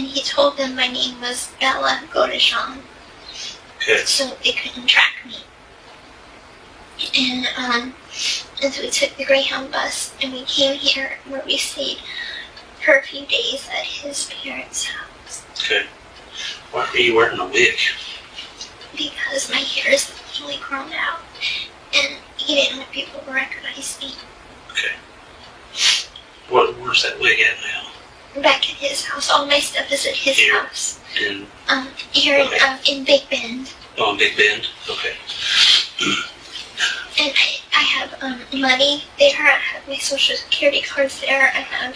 he told them my name was Bella Godeshan. Okay. so they couldn't track me. And so we took the Greyhound bus, and we came here where we stayed for a few days at his parents' house. Okay. Why are you wearing a wig? Because my hair is fully grown out, and he didn't want people to recognize me. Okay. Where's that wig at now? Back at his house. All my stuff is at his Here? house. In Here Okay. in Big Bend. on Big Bend? Okay. And I have money there. I have my social security cards there. I have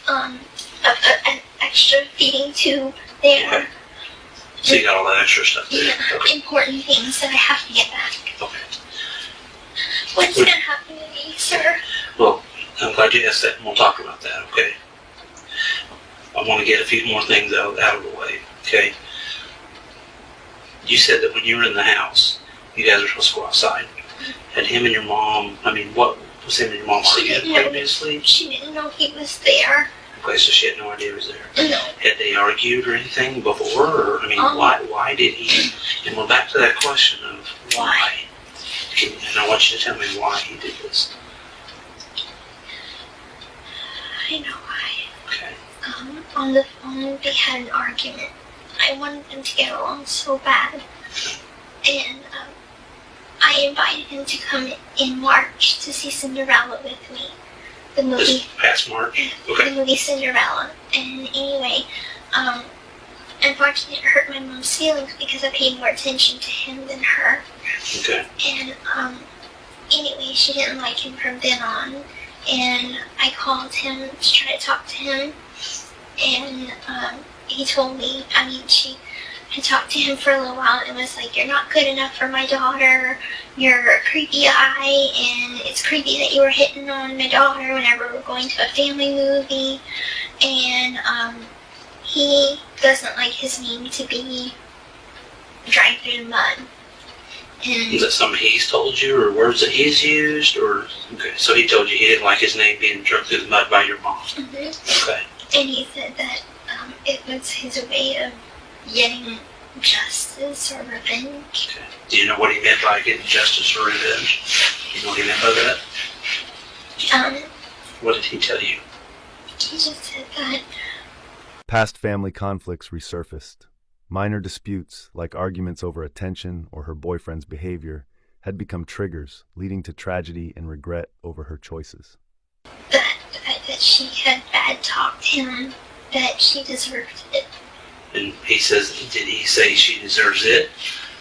an extra feeding tube there. Okay. So you got all that extra stuff there. Yeah, Okay. important things that I have to get back. Okay. What's gonna happen to me, sir? Well, I'm glad you asked that, and we'll talk about that, okay? I want to get a few more things out of the way, okay? You said that when you were in the house, you guys were supposed to go outside. Had him and your mom, what was him and your mom She arguing didn't know. previously? She didn't know he was there. Okay, so she had no idea he was there. No. Had they argued or anything before? Or, why did he? And we're back to that question of why. And I want you to tell me why he did this. I know why. Okay. On the phone, they had an argument. I wanted them to get along so bad. And I invited him to come in March to see Cinderella with me. The movie. This past March? The Okay. movie Cinderella. And anyway, unfortunately it hurt my mom's feelings because I paid more attention to him than her. Okay. And anyway, she didn't like him from then on. And I called him to try to talk to him. And he told me, she had talked to him for a little while and was like, "You're not good enough for my daughter. You're a creepy guy, and it's creepy that you were hitting on my daughter whenever we're going to a family movie." And he doesn't like his name to be dragged through the mud. And Is that something he's told you, or words that he's used, or okay? So he told you he didn't like his name being dragged through the mud by your mom. Okay. And he said that it was his way of getting justice or revenge. Okay. Do you know what he meant by getting justice or revenge? Do you know what he meant by that? What did he tell you? He just said that Past family conflicts resurfaced. Minor disputes, like arguments over attention or her boyfriend's behavior, had become triggers, leading to tragedy and regret over her choices. that she had bad talked him, that she deserved it. And he says, did he say she deserves it,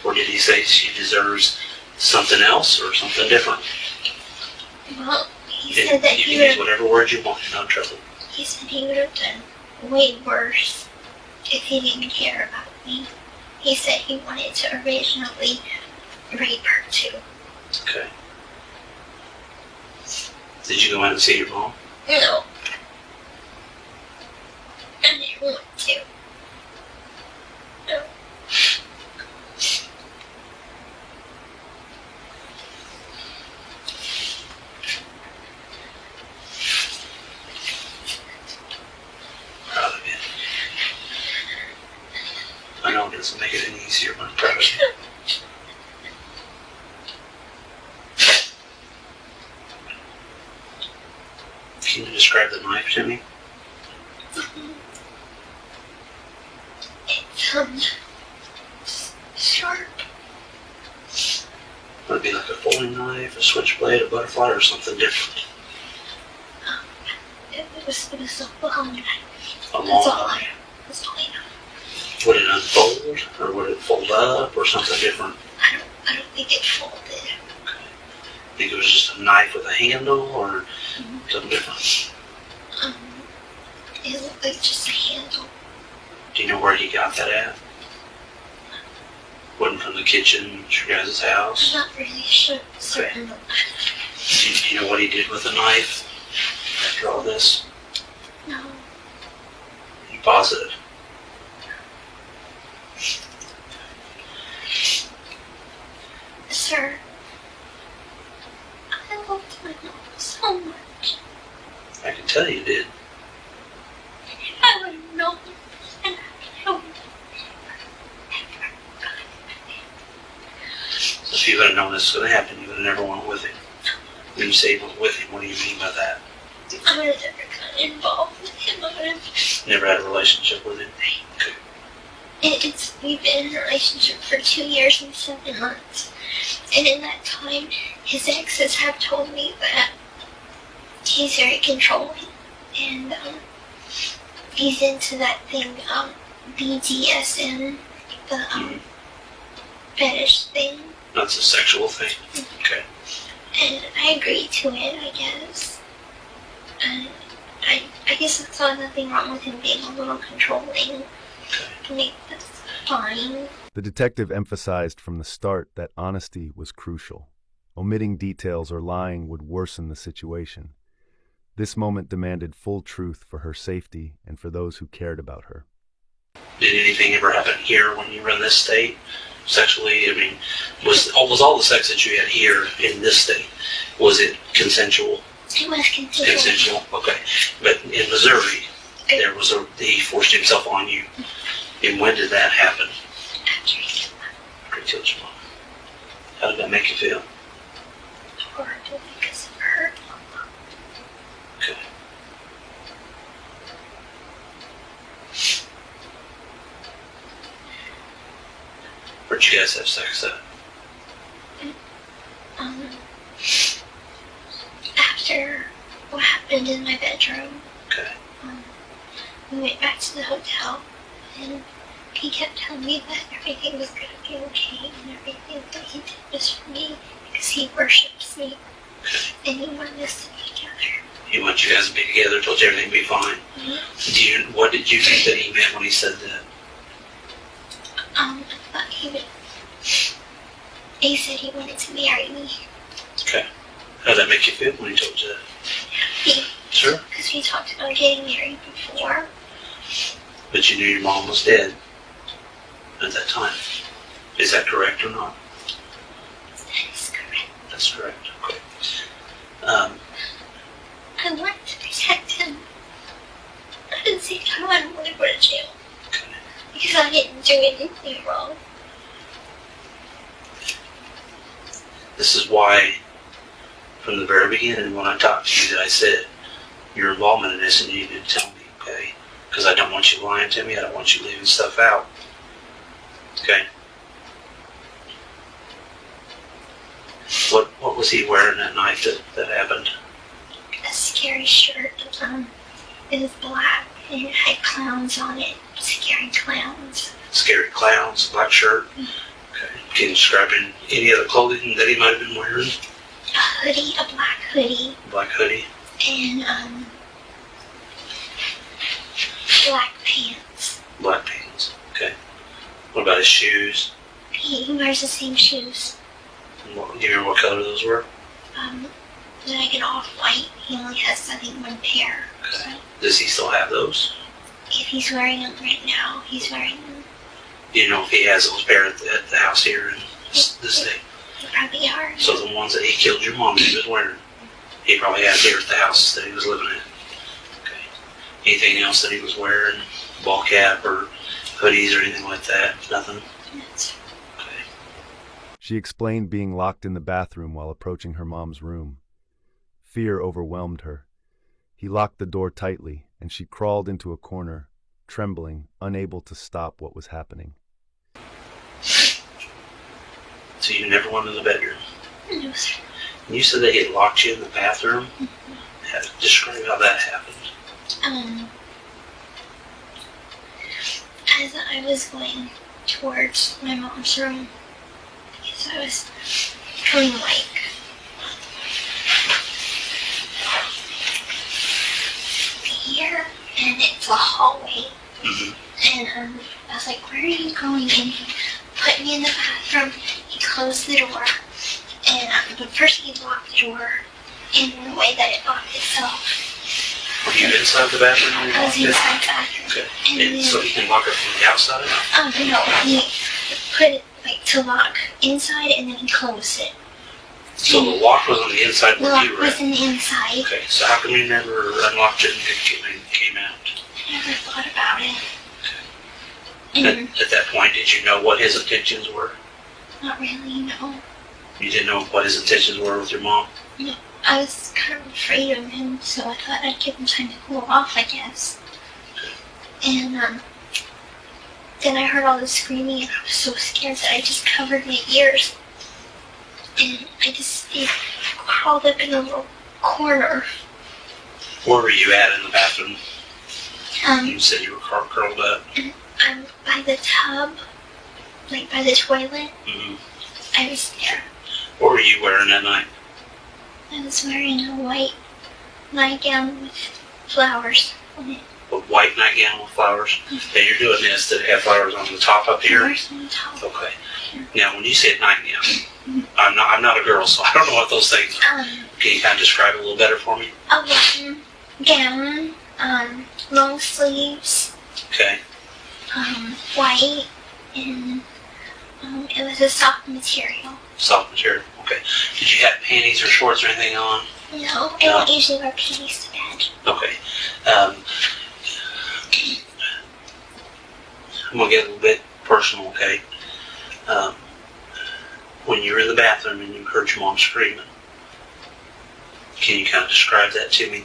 or did he say she deserves something else or something different? Well, he And said that you he can use would. whatever word you want, no trouble. He said he would have done way worse if he didn't care about me. He said he wanted to originally rape her too. Okay. Did you go in and see your mom? No. I didn't want to. No. Proud of you. I know it doesn't make it any easier, but I'm proud of you. Can you describe the knife to me? It's sharp. Would it be like a folding knife, a switchblade, a butterfly, or something different? It was a long knife. A long That's all knife. That's all I know. Would it unfold, or would it fold up, or something different? I don't think it folded. Think it was just a knife with a handle, or something different? It looked like just a handle. Do you know where he got that at? Wasn't from the kitchen at your guys' I'm house? not really sure. Certain. Do you know what he did with the knife after all this? No. Are you positive? Sir, I loved my mom so much. I can tell you did. I would have known, and I would have never you would have known this was going to happen, you would have never went with him. When you say went with him, what do you mean by that? I would have never gotten involved with him. I would have Never had a relationship with him? Okay. We've been in a relationship for 2 years and 7 months. And in that time, his exes have told me that he's very controlling. And he's into that thing, BDSM, the fetish thing. That's a sexual thing? Okay. And I agreed to it, I guess. And I guess I saw nothing wrong with him being a little controlling. I mean, that's fine. The detective emphasized from the start that honesty was crucial. Omitting details or lying would worsen the situation. This moment demanded full truth for her safety and for those who cared about her. Did anything ever happen here when you were in this state? Sexually, I mean, was all the sex that you had here in this state, was it consensual? It was consensual. Consensual, okay. But in Missouri, there was he forced himself on you. And when did that happen? After he Killed your mom. How did that make you feel? horrible because of her. Okay. Where'd you guys have sex at? After what happened in my bedroom, Okay. we went back to the hotel, and he kept telling me that everything was going to be okay, and everything that he did was for me, because he worships me, and he wanted us to be together. He wanted you guys to be together, told you everything would be fine. What did you think that he meant when he said that? I thought he said he wanted to marry me. Okay. How did that make you feel when he told you that? Happy. Sure. Because we talked about getting married before. But you knew your mom was dead at that time. Is that correct or not? That is correct. That's correct. Okay. I wanted to protect him. At the same time, I didn't want to go to jail. Okay. Because I didn't do anything wrong. This is why, from the very beginning, when I talked to you, that I said your involvement in this, and you need to tell me, okay? Because I don't want you lying to me. I don't want you leaving stuff out. Okay. What was he wearing that night that happened? A scary shirt. It was black and it had clowns on it. Scary clowns. Scary clowns, black shirt. Okay. Can you describe any other clothing that he might have been wearing? A hoodie, a black hoodie. Black hoodie. And black pants. Black pants. Okay. What about his shoes? He wears the same shoes. Do you remember what color those were? Like an off-white. He only has, I think, one pair. Okay. So Does he still have those? if he's wearing them right now, he's wearing them. Do you know if he has those pair at the house here in this day? They probably are. So the ones that he killed your mom that he was wearing, he probably had here at the house that he was living in. Okay. Anything else that he was wearing? Ball cap or hoodies or anything like that? Nothing? Yes. Okay. She explained being locked in the bathroom while approaching her mom's room. Fear overwhelmed her. He locked the door tightly, and she crawled into a corner, trembling, unable to stop what was happening. So you never went to the bedroom? No, sir. And you said that he had locked you in the bathroom? Describe how that happened. As I was going towards my mom's room, because I was feeling like here, and it's a hallway. Mm-hmm. And I was like, where are you going? And he put me in the bathroom. He closed the door. And but first he locked the door in the way that it locked itself. Were you inside the bathroom when he I was locked it? inside the bathroom. Okay. And then, so he can lock it from the outside? no, he put it like to lock inside and then he closed it. So the lock was on the inside The where lock you were was at? in the inside. Okay, so how come you never unlocked it and it came out? I never thought about it. At And that point, did you know what his intentions were? not really, no. You didn't know what his intentions were with your mom? No, I was kind of afraid of him, so I thought I'd give him time to cool off, I guess. And then I heard all the screaming, and I was so scared that I just covered my ears. And I just crawled up in a little corner. Where were you at in the bathroom? You said you were curled up. By the tub, like by the toilet. Mm-hmm. I was there. What were you wearing that night? I was wearing a white nightgown with flowers on it. A white nightgown with flowers? And you're doing this, did it have flowers on the top up here? Flowers on the top. Okay. Now, when you said nightgown, I'm not a girl, so I don't know what those things are. Can you kind of describe it a little better for me? A long gown, long sleeves, Okay. white, and it was a soft material. Soft material. Okay. Did you have panties or shorts or anything on? No, I don't usually wear panties to bed. Okay. I'm going to get a little bit personal, okay? When you were in the bathroom and you heard your mom screaming, can you kind of describe that to me?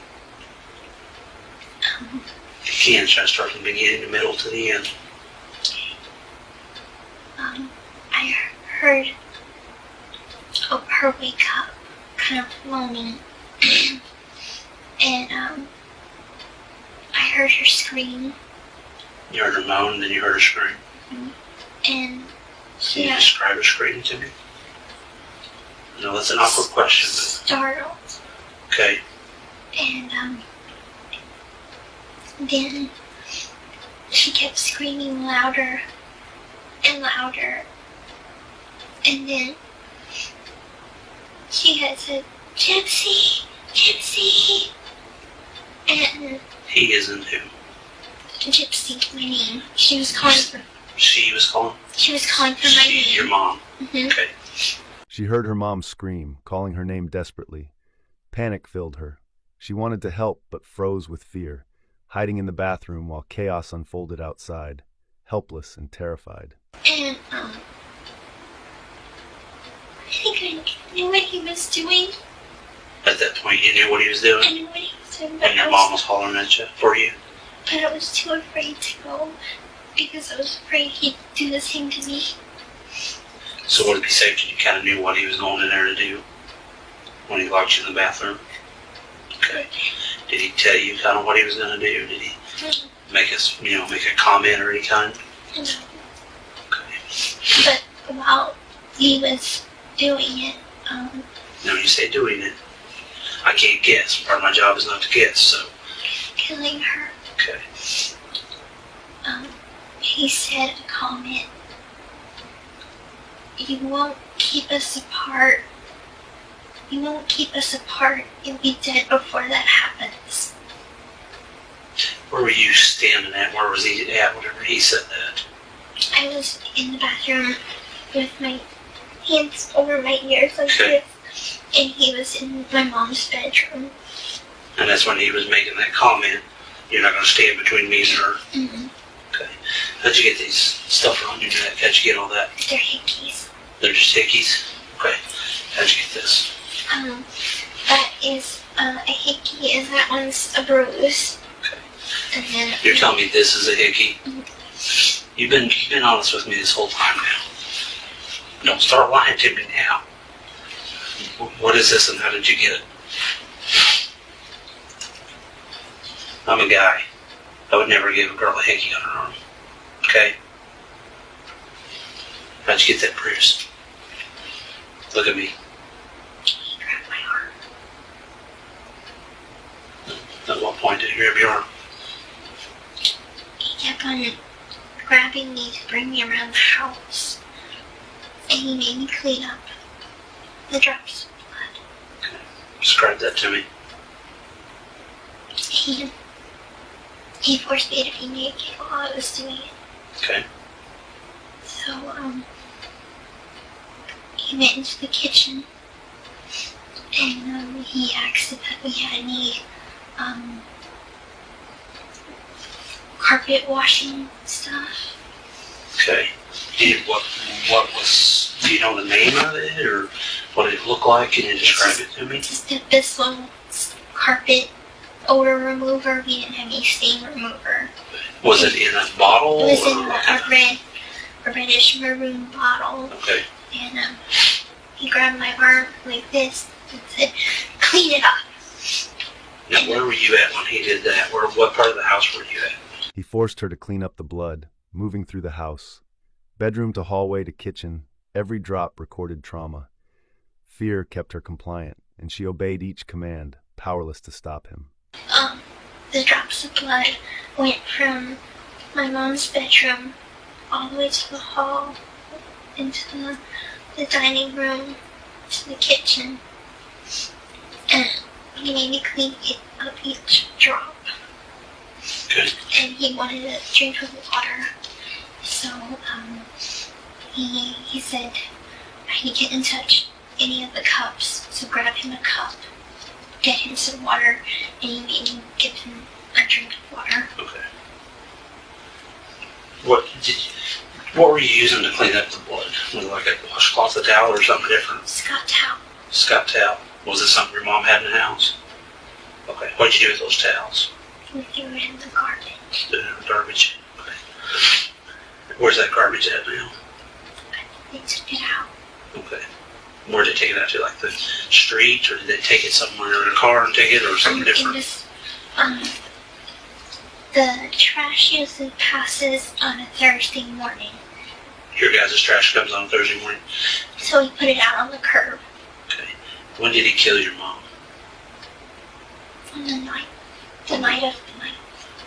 If you can, try to start from the beginning, the middle to the end. I heard her wake up, kind of moaning, and I heard her scream, You heard her moan, then you heard her scream. and Can you describe her screaming to me? No, that's an awkward question, but startled, okay. and then she kept screaming louder and louder, and then she had said, "Gypsy, Gypsy," and He isn't who? Gypsy, my name. She was calling for. She was calling? She was calling for my She, name. your mom. Mhm. Okay. She heard her mom scream, calling her name desperately. Panic filled her. She wanted to help, but froze with fear, hiding in the bathroom while chaos unfolded outside, helpless and terrified. And I think I knew what he was doing. At that point, you knew what he was doing? I knew what he was doing, but And your mom was hollering at you for you? I was too afraid to go because I was afraid he'd do the same to me. So would it be safe that you kind of knew what he was going in there to do when he locked you in the bathroom? Okay. Did he tell you kind of what he was going to do? Did he make a comment or any kind? No. Okay. But while he was doing it, Now you say doing it. I can't guess. Part of my job is not to guess, so. killing her, Okay. he said a comment. You won't keep us apart. You won't keep us apart. You'll be dead before that happens. Where were you standing at? Where was he at whenever he said that? I was in the bathroom with my hands over my ears like Okay. this, and he was in my mom's bedroom. And that's when he was making that comment. You're not going to stand between me and her. Mm-hmm. Okay. How'd you get these stuff on your neck? How'd you get all that? They're hickeys. They're just hickeys? Okay. How'd you get this? That is a hickey, and that one's a bruise. Okay. And then You're telling me this is a hickey? You've been honest with me this whole time now. Don't start lying to me now. What is this and how did you get it? I'm a guy. I would never give a girl a hickey on her arm. Okay? How'd you get that bruise? Look at me. he grabbed my arm. At what point did he grab your arm? He kept on grabbing me to bring me around the house, and he made me clean up the drops of blood. Okay. Describe that to me. He forced me to be naked while I was doing it. Okay. So, he went into the kitchen, and he asked if we had any carpet washing stuff. Okay. What was, do you know the name of it, or What did it look like? Can you describe it to me? Just this one carpet odor remover. We didn't have any stain remover. Was it in a bottle? It was in or a reddish maroon bottle. Okay. And he grabbed my arm like this and said, "Clean it up." Now, where were you at when he did that? What part of the house were you at? He forced her to clean up the blood, moving through the house. Bedroom to hallway to kitchen, every drop recorded trauma. Fear kept her compliant, and she obeyed each command, powerless to stop him. The drops of blood went from my mom's bedroom all the way to the hall, into the dining room, to the kitchen. And he made me clean it up each drop. Good. And he wanted to drink of water. So, he said he couldn't touch any of the cups. So grab him a cup, get him some water, and he made me give him a drink of water. Okay. What were you using to clean up the blood? Was it like a washcloth, a towel, or something different? Scott towel. Scott towel. Was it something your mom had in the house? Okay. What did you do with those towels? We threw it in the garbage. Threw it in the garbage. Okay. Where's that garbage at now? They took it out. Okay. Where did they take it out to? Like the street, or did they take it somewhere in a car and take it, or something different? The trash usually passes on a Thursday morning. Your guys' trash comes on Thursday morning. So we put it out on the curb. Okay. When did he kill your mom? On the night. The night of the night.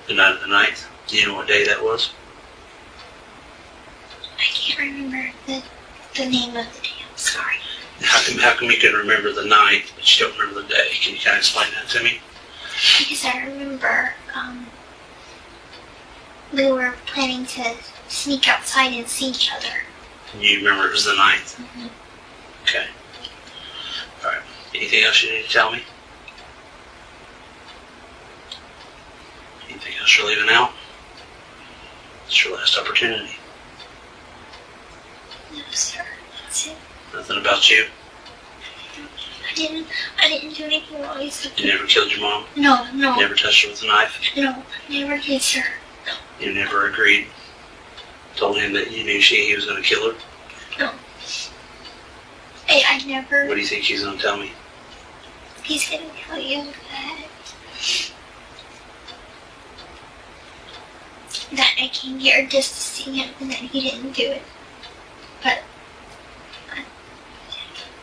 The night of the 9th? Do you know what day that was? I can't remember the name of the day. I'm sorry. How come you can remember the night, but you don't remember the day? Can you kind of explain that to me? Because I remember we were planning to sneak outside and see each other. You remember it was the 9th? Mm-hmm. Okay. Alright. Anything else you need to tell me? Anything else you're leaving out? It's your last opportunity. No, sir. That's it. Nothing about you? I didn't do anything wrong. You never killed your mom? No. Never touched her with a knife? No, never did, sir. You never agreed? Told him that you knew he was going to kill her? No. I never... What do you think he's going to tell me? He's going to tell you that I came here just to see him and that he didn't do it. But...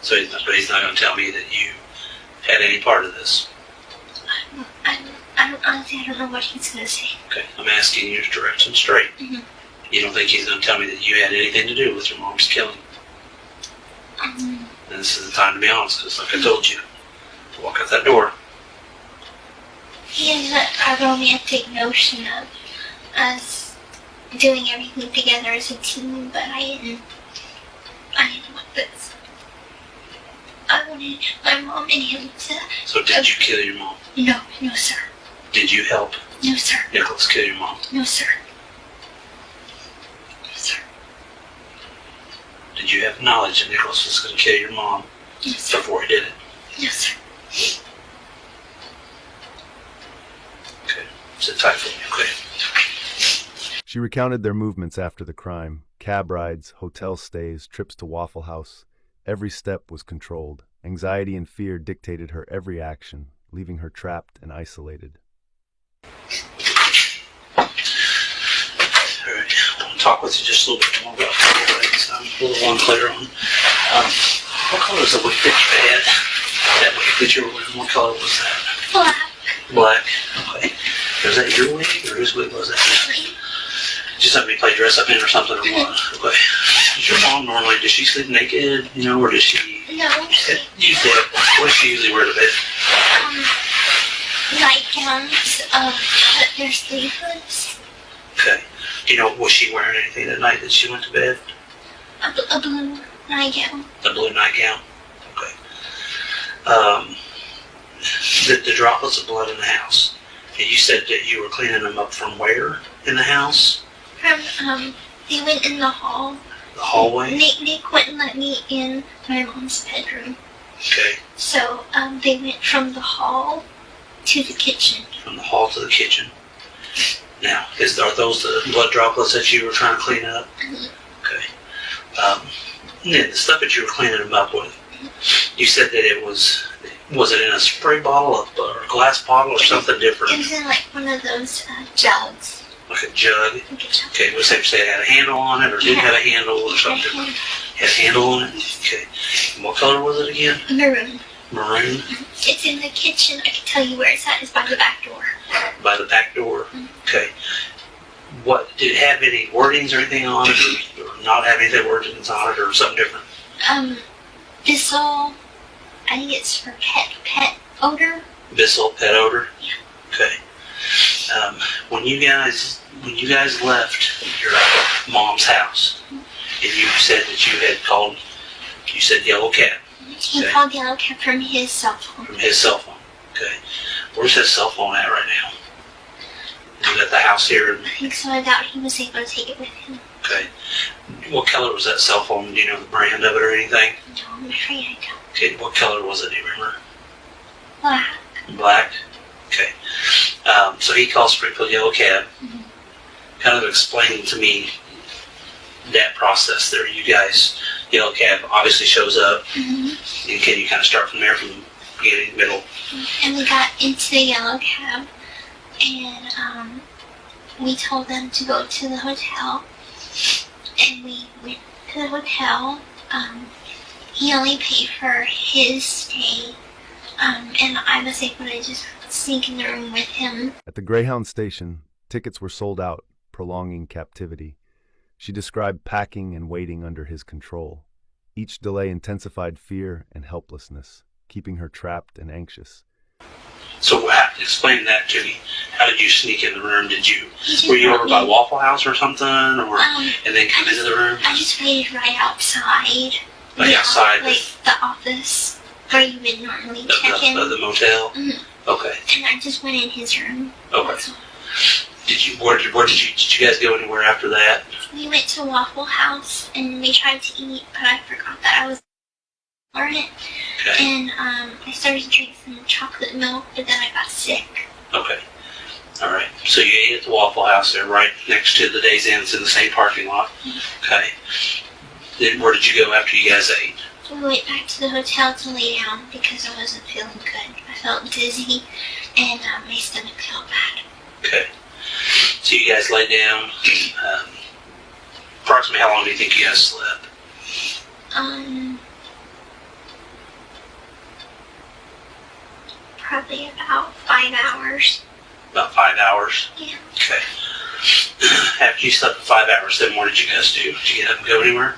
So he's not going to tell me that you had any part of this? Honestly, I don't know what he's going to say. Okay, I'm asking you direct and straight. Mm-hmm. You don't think he's going to tell me that you had anything to do with your mom's killing? And this is the time to be honest, because like I told you, to walk out that door. He has a romantic notion of us doing everything together as a team, but I didn't want this. I wanted my mom and him to... So did you kill your mom? No, sir. Did you help No, sir. Nicholas kill your mom? No, sir. No, sir. Did you have knowledge that Nicholas was going to kill your mom No, sir. before he did it? No, sir. Okay. Sit tight for me, okay? She recounted their movements after the crime. Cab rides, hotel stays, trips to Waffle House. Every step was controlled. Anxiety and fear dictated her every action, leaving her trapped and isolated. Alright, I want to talk with you just a little bit more about things I'm a little unclear on. What color is the wig that you had? That wig that you were wearing, what color was that? Black. Black. Okay. Was that your wig, or whose wig was that? Just somebody play dress up in or something, or what? Okay. Does your mom normally, does she sleep naked, or does she? No. Usually, what does she usually wear to bed? Nightgowns, they're sleeveless. Okay. Was she wearing anything that night that she went to bed? A blue nightgown. The blue nightgown? Okay. The droplets of blood in the house. And you said that you were cleaning them up from where in the house? They went in the hall The hallway? They couldn't let me in my mom's bedroom. Okay. So they went from the hall to the kitchen. From the hall to the kitchen. Now, are those the blood droplets that you were trying to clean up? Mhm. Okay. And the stuff that you were cleaning them up with, you said that it was it in a spray bottle or a glass bottle or something different? It was in like one of those jugs. Like a jug? Like a jug. Okay, was that say it had a handle on it or didn't have a handle or something? Had a handle on it? Okay. And what color was it again? Maroon. Maroon? It's in the kitchen. I can tell you where it's at. It's by the back door. By the back door? Okay. What, did it have any wordings or anything on it or not have anything wordings on it or something different? Bissell, I think it's for pet odor. Bissell pet odor? Yeah. Okay. When you guys left your mom's house, and you said that you had called, you said Yellow Cab. He Okay. called Yellow Cab from his cell phone. From his cell phone. Okay. Where's his cell phone at right now? Is it at the house here? I think so. I doubt he was able to take it with him. Okay. What color was that cell phone? Do you know the brand of it or anything? No, I'm afraid I don't. Okay. What color was it? Do you remember? Black. Black. Okay. So he calls Springfield Yellow Cab. Mhm. Kind of explaining to me that process there. You guys, Yellow Cab obviously shows up. Mm-hmm. And can you kind of start from there, from the beginning, middle? And we got into the Yellow Cab, and we told them to go to the hotel. And we went to the hotel. He only paid for his stay, and I was able to just sneak in the room with him. At the Greyhound station, tickets were sold out, prolonging captivity. She described packing and waiting under his control. Each delay intensified fear and helplessness, keeping her trapped and anxious. So explain that to me. How did you sneak in the room? Were you brought over by me- Waffle House or something, or and then come into the room? I just waited right outside. Like outside Like the office where you would normally check in. the motel. Mhm. Okay. And I just went in his room. Okay. That's all. Did you guys go anywhere after that? We went to Waffle House and we tried to eat, but I forgot that I was on it. Okay. And I started to drink some chocolate milk, but then I got sick. Okay. All right. So you ate at the Waffle House there, right next to the Days Inn. It's in the same parking lot. Okay. Then where did you go after you guys ate? We went back to the hotel to lay down because I wasn't feeling good. I felt dizzy and my stomach felt bad. Okay. So you guys lay down. Approximately how long do you think you guys slept? Probably about 5 hours. About 5 hours. Yeah. Okay. After you slept for 5 hours, then what did you guys do? Did you get up and go anywhere?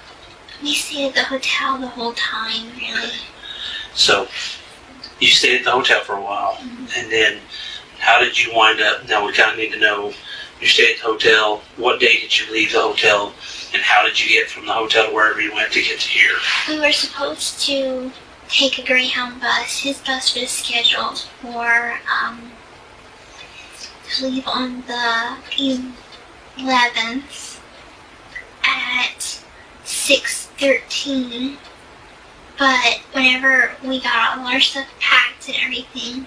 We stayed at the hotel the whole time, really. So you stayed at the hotel for a while, Mhm. and then how did you wind up? Now we kind of need to know. You stayed at the hotel. What day did you leave the hotel, and how did you get from the hotel to wherever you went to get to here? We were supposed to take a Greyhound bus. His bus was scheduled for to leave on the 11th at 6:13. But whenever we got all our stuff packed and everything,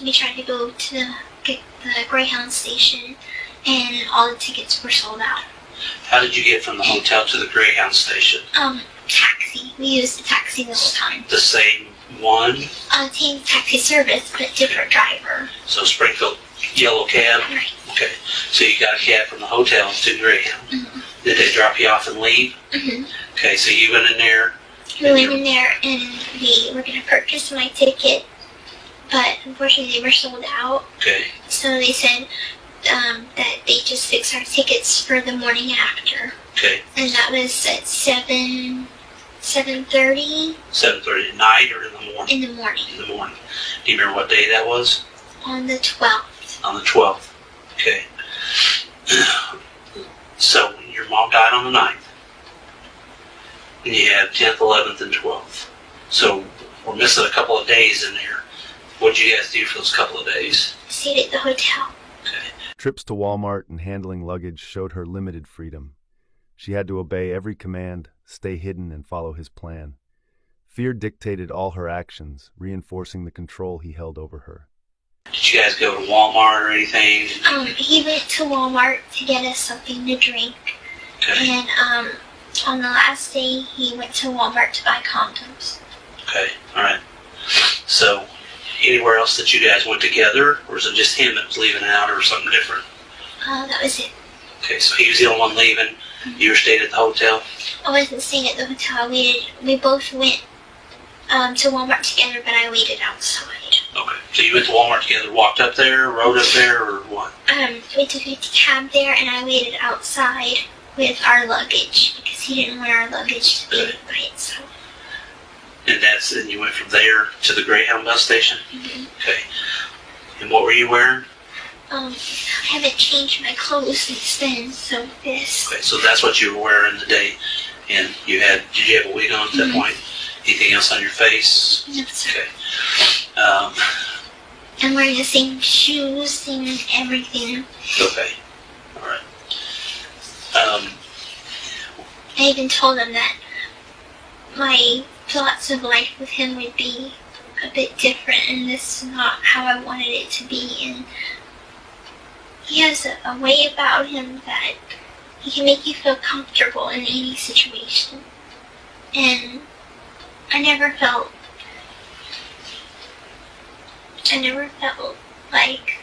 we tried to go to the Greyhound station, and all the tickets were sold out. How did you get from the hotel to the Greyhound station? Taxi. We used the taxi the whole time. The same one? Same taxi service, but different driver. So Springfield Yellow Cab? Right. Okay. So you got a cab from the hotel to Greyhound. Mm-hmm. Did they drop you off and leave? Mm-hmm. Okay, so you went in there. We went in there and we were going to purchase my ticket, but unfortunately they were sold out. Okay. So they said that they just fixed our tickets for the morning after. Okay. And that was at 7:30 7:30 at night or in the morning? in the morning In the morning. Do you remember what day that was? on the 12th. On the 12th. Okay. So your mom died on the 9th. And you had 10th, 11th, and 12th. So we're missing a couple of days in there. What did you guys do for those couple of days? Stayed at the hotel. Okay. Trips to Walmart and handling luggage showed her limited freedom. She had to obey every command, stay hidden, and follow his plan. Fear dictated all her actions, reinforcing the control he held over her. Did you guys go to Walmart or anything? He went to Walmart to get us something to drink. Okay. And on the last day, he went to Walmart to buy condoms. Okay, alright. So, anywhere else that you guys went together, or was it just him that was leaving out, or something different? That was it. Okay, so he was the only one leaving. You were staying at the hotel? I wasn't staying at the hotel. We both went to Walmart together, but I waited outside. Okay, so you went to Walmart together, walked up there, rode up there, or what? We took a cab there, and I waited outside with our luggage because he didn't want our luggage to be by itself. And you went from there to the Greyhound bus station? Mm-hmm. Okay. And what were you wearing? I haven't changed my clothes since then, so this. Okay, so that's what you were wearing today. And did you have a wig on at that point? Anything else on your face? No, sir. Okay. I'm wearing the same shoes, same everything. Okay. Alright. I even told him that my thoughts of life with him would be a bit different, and this is not how I wanted it to be. And he has a way about him that he can make you feel comfortable in any situation. And I never felt like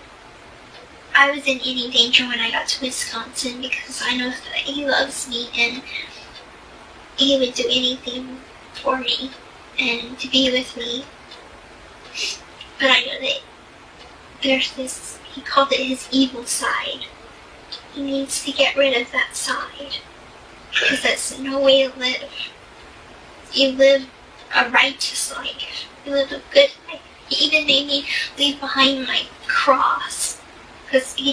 I was in any danger when I got to Wisconsin, because I know that he loves me and he would do anything for me and to be with me. But I know that there's this, he called it his evil side. He needs to get rid of that side, because that's no way to live. You live a righteous life. You live a good life. He even made me leave behind my cross, because he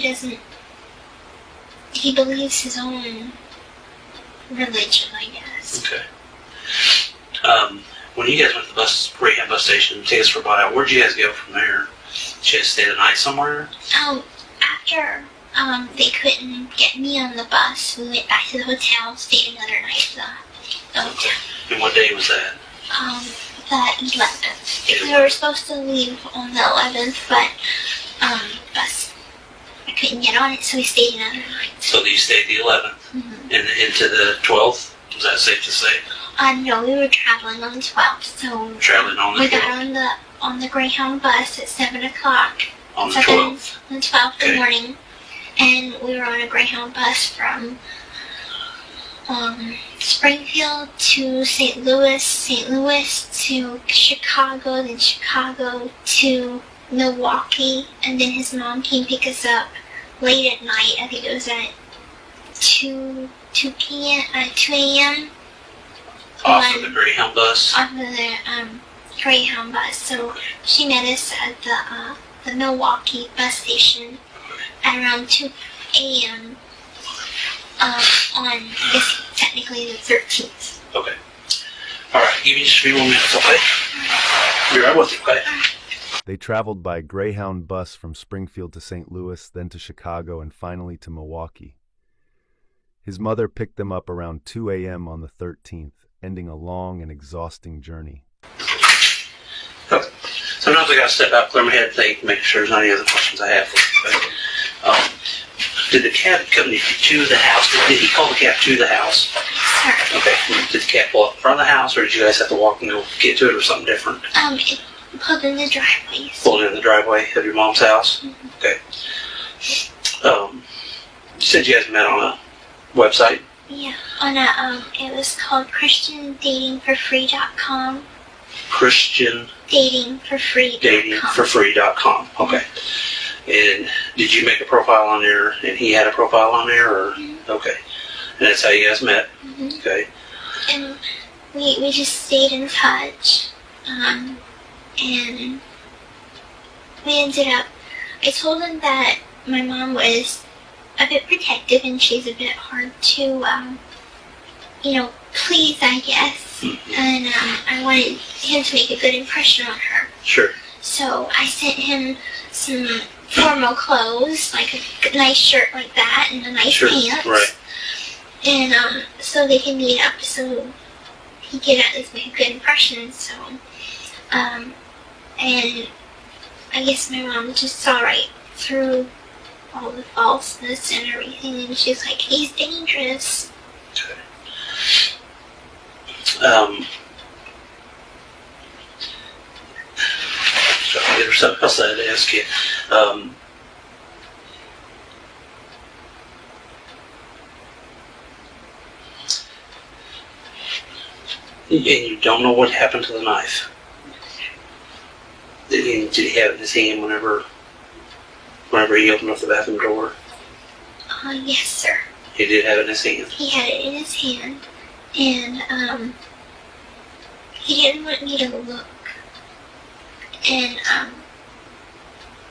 believes his own religion, I guess. Okay. When you guys went to the Greyhound bus station, take us for a bite, where'd you guys go from there? Did you guys stay the night somewhere? After they couldn't get me on the bus, we went back to the hotel, stayed another night at the hotel. And what day was that? The 11th. We were supposed to leave on the 11th, but bus, I couldn't get on it, so we stayed another night. So you stayed the 11th? Mm-hmm. And into the 12th? Is that safe to say? No, we were traveling on the 12th, so traveling on the 12th? We got on the Greyhound bus at 7 o'clock. On the 12th? On the 12th in Okay. the morning. And we were on a Greyhound bus from Springfield to St. Louis to Chicago, then Chicago to Milwaukee, and then his mom came pick us up late at night. I think it was at 2 a.m. Off of the Greyhound bus? Off of the Greyhound bus. So she met us at the Milwaukee bus station at around 2 a.m. On, I guess, technically the 13th. Okay. Alright, give me just a few more minutes, okay? Be right with you, okay? They traveled by Greyhound bus from Springfield to St. Louis, then to Chicago, and finally to Milwaukee. His mother picked them up around 2 a.m. on the 13th, ending a long and exhausting journey. Okay. Sometimes I gotta step out, clear my head, think, make sure there's not any other questions I have for you. Okay? Did the cab come to the house? Did he call the cab to the house? Sir. Okay. Did the cab pull up in front of the house, or did you guys have to walk and go get to it, or something different? It pulled in the driveway. Pulled in the driveway of your mom's house? Mm-hmm. Okay. You said you guys met on a website? Yeah, on it was called ChristianDatingForFree.com. Christian Datingforfree.com. Datingforfree.com. Okay. And did you make a profile on there, and he had a profile on there, or? Mm-hmm. Okay. And that's how you guys met? Mm-hmm. Okay. And we just stayed in touch. And we ended up, I told him that my mom was a bit protective and she's a bit hard to, please, I guess. Mm-hmm. And I wanted him to make a good impression on her. Sure. So I sent him some formal clothes, like a nice shirt like that and a nice Sure. pants. Right. And so they can meet up so he can at least make a good impression. So, and I guess my mom just saw right through all the falseness and everything, and she's like, he's dangerous. Okay. There's something else I had to ask you. And you don't know what happened to the knife. Did he have it in his hand whenever he opened up the bathroom door? Yes, sir. He did have it in his hand. He had it in his hand, and he didn't want me to look. And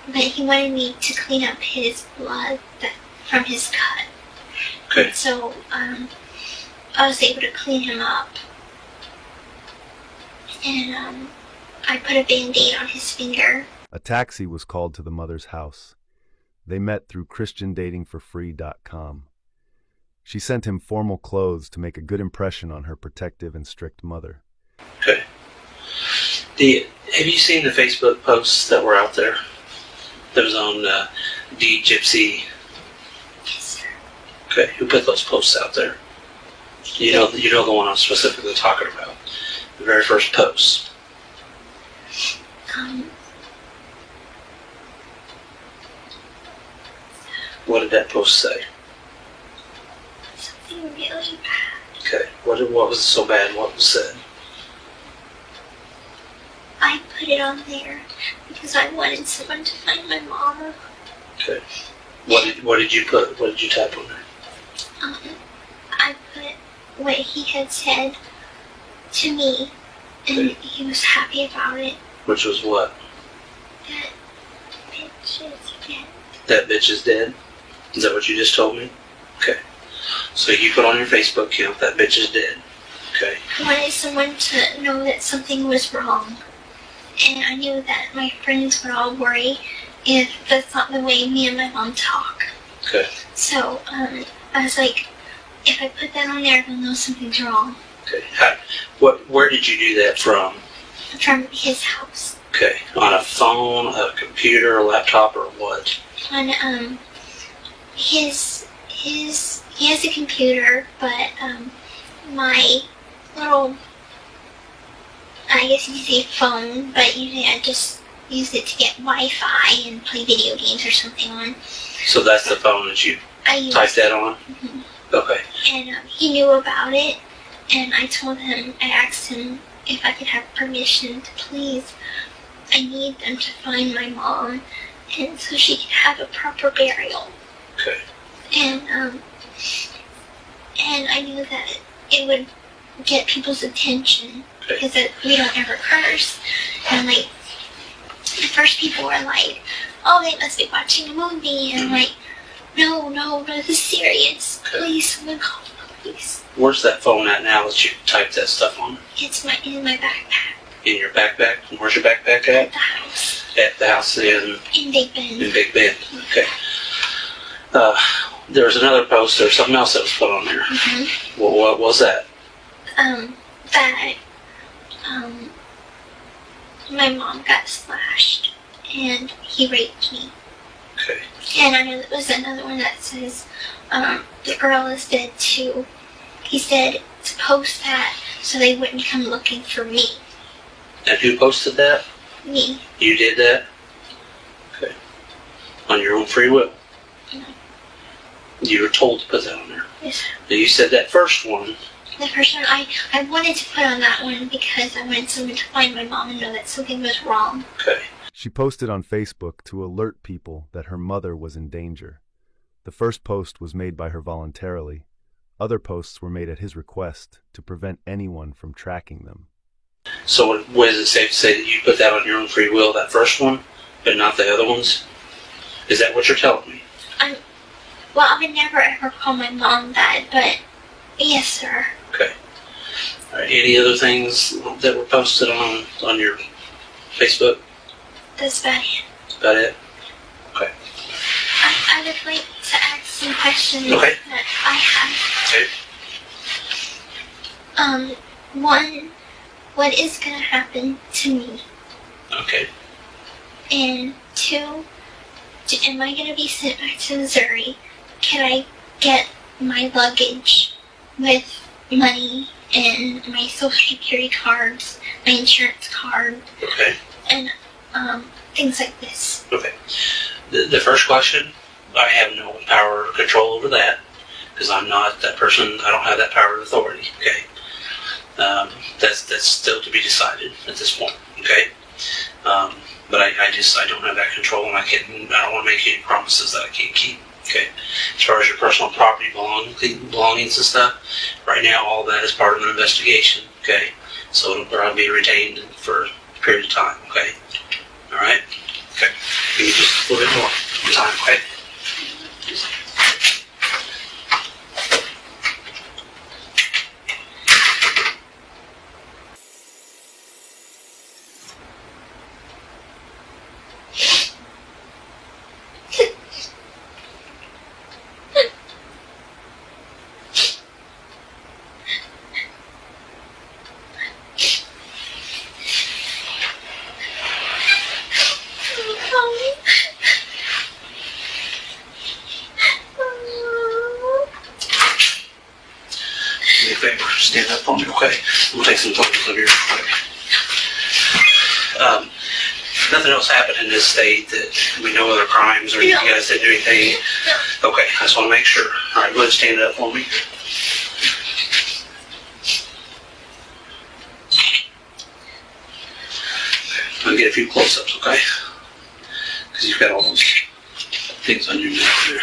but he wanted me to clean up his blood from his cut. Okay. And so I was able to clean him up, and I put a Band-Aid on his finger. A taxi was called to the mother's house. They met through ChristianDatingForFree.com. She sent him formal clothes to make a good impression on her protective and strict mother. Okay. Have you seen the Facebook posts that were out there? That was on Gypsy. Yes, sir. Okay, who put those posts out there? You know the one I'm specifically talking about. The very first post. What did that post say? Something really bad. Okay, what was so bad? What was said? I put it on there because I wanted someone to find my mama. Okay. What did you put? What did you type on there? I put what he had said to me, and he was happy about it. Which was what? That bitch is dead. That bitch is dead? Is that what you just told me? Okay. So you put on your Facebook account, that bitch is dead. Okay. I wanted someone to know that something was wrong. And I knew that my friends would all worry if that's not the way me and my mom talk. Okay. So, I was like, if I put that on there, they'll know something's wrong. Okay. Where did you do that from? From his house. Okay. On a phone, a computer, a laptop, or what? On, he has a computer, but, my little, I guess you could say phone, but usually I just use it to get Wi-Fi and play video games or something on. So that's the phone that you typed that on? Mm-hmm. Okay. And he knew about it, and I asked him if I could have permission to please, I need them to find my mom, and so she could have a proper burial. Okay. And I knew that it would get people's attention, because we don't ever curse. And like, the first people were like, oh, they must be watching a movie, and like, no, this is serious. Please, someone call the police. Where's that phone at now that you typed that stuff on? It's in my backpack. In your backpack? And where's your backpack at? At the house. At the house in Big Bend. In Big Bend. Okay. There was another post or something else that was put on there. Mm-hmm. What was that? My mom got slashed, and he raped me. Okay. And I know there was another one that says, the girl is dead too. He said to post that so they wouldn't come looking for me. And who posted that? Me. You did that? Okay. On your own free will? No. You were told to put that on there? Yes. Now you said that first one. The first one, I wanted to put on that one because I wanted someone to find my mom and know that something was wrong. Okay. She posted on Facebook to alert people that her mother was in danger. The first post was made by her voluntarily. Other posts were made at his request to prevent anyone from tracking them. So is it safe to say that you put that on your own free will, that first one, but not the other ones? Is that what you're telling me? Well, I would never ever call my mom that, but yes, sir. Okay. All right. Any other things that were posted on your Facebook? That's about it. That's about it? Okay. I would like to ask some questions Okay. that I have. Okay. One, what is gonna happen to me? Okay. And two, am I gonna be sent back to Missouri? Can I get my luggage with money and my social security cards, my insurance card, Okay. and things like this? Okay. The first question, I have no power or control over that because I'm not that person. I don't have that power or authority. Okay. That's still to be decided at this point. Okay. But I don't have that control, and I don't want to make any promises that I can't keep. Okay. As far as your personal property belongings and stuff, right now all that is part of an investigation. Okay. So it'll probably be retained for a period of time. Okay. All right. Okay. Give me just a little bit more time. Okay. Do me a favor, stand up for me, okay? We'll take some photos of you real quick. Nothing else happened in this state that we know other crimes or you guys didn't do anything? Okay, I just want to make sure. All right, go ahead and stand up for me. I'm going to get a few close-ups, okay? Because you've got all those things on your neck there.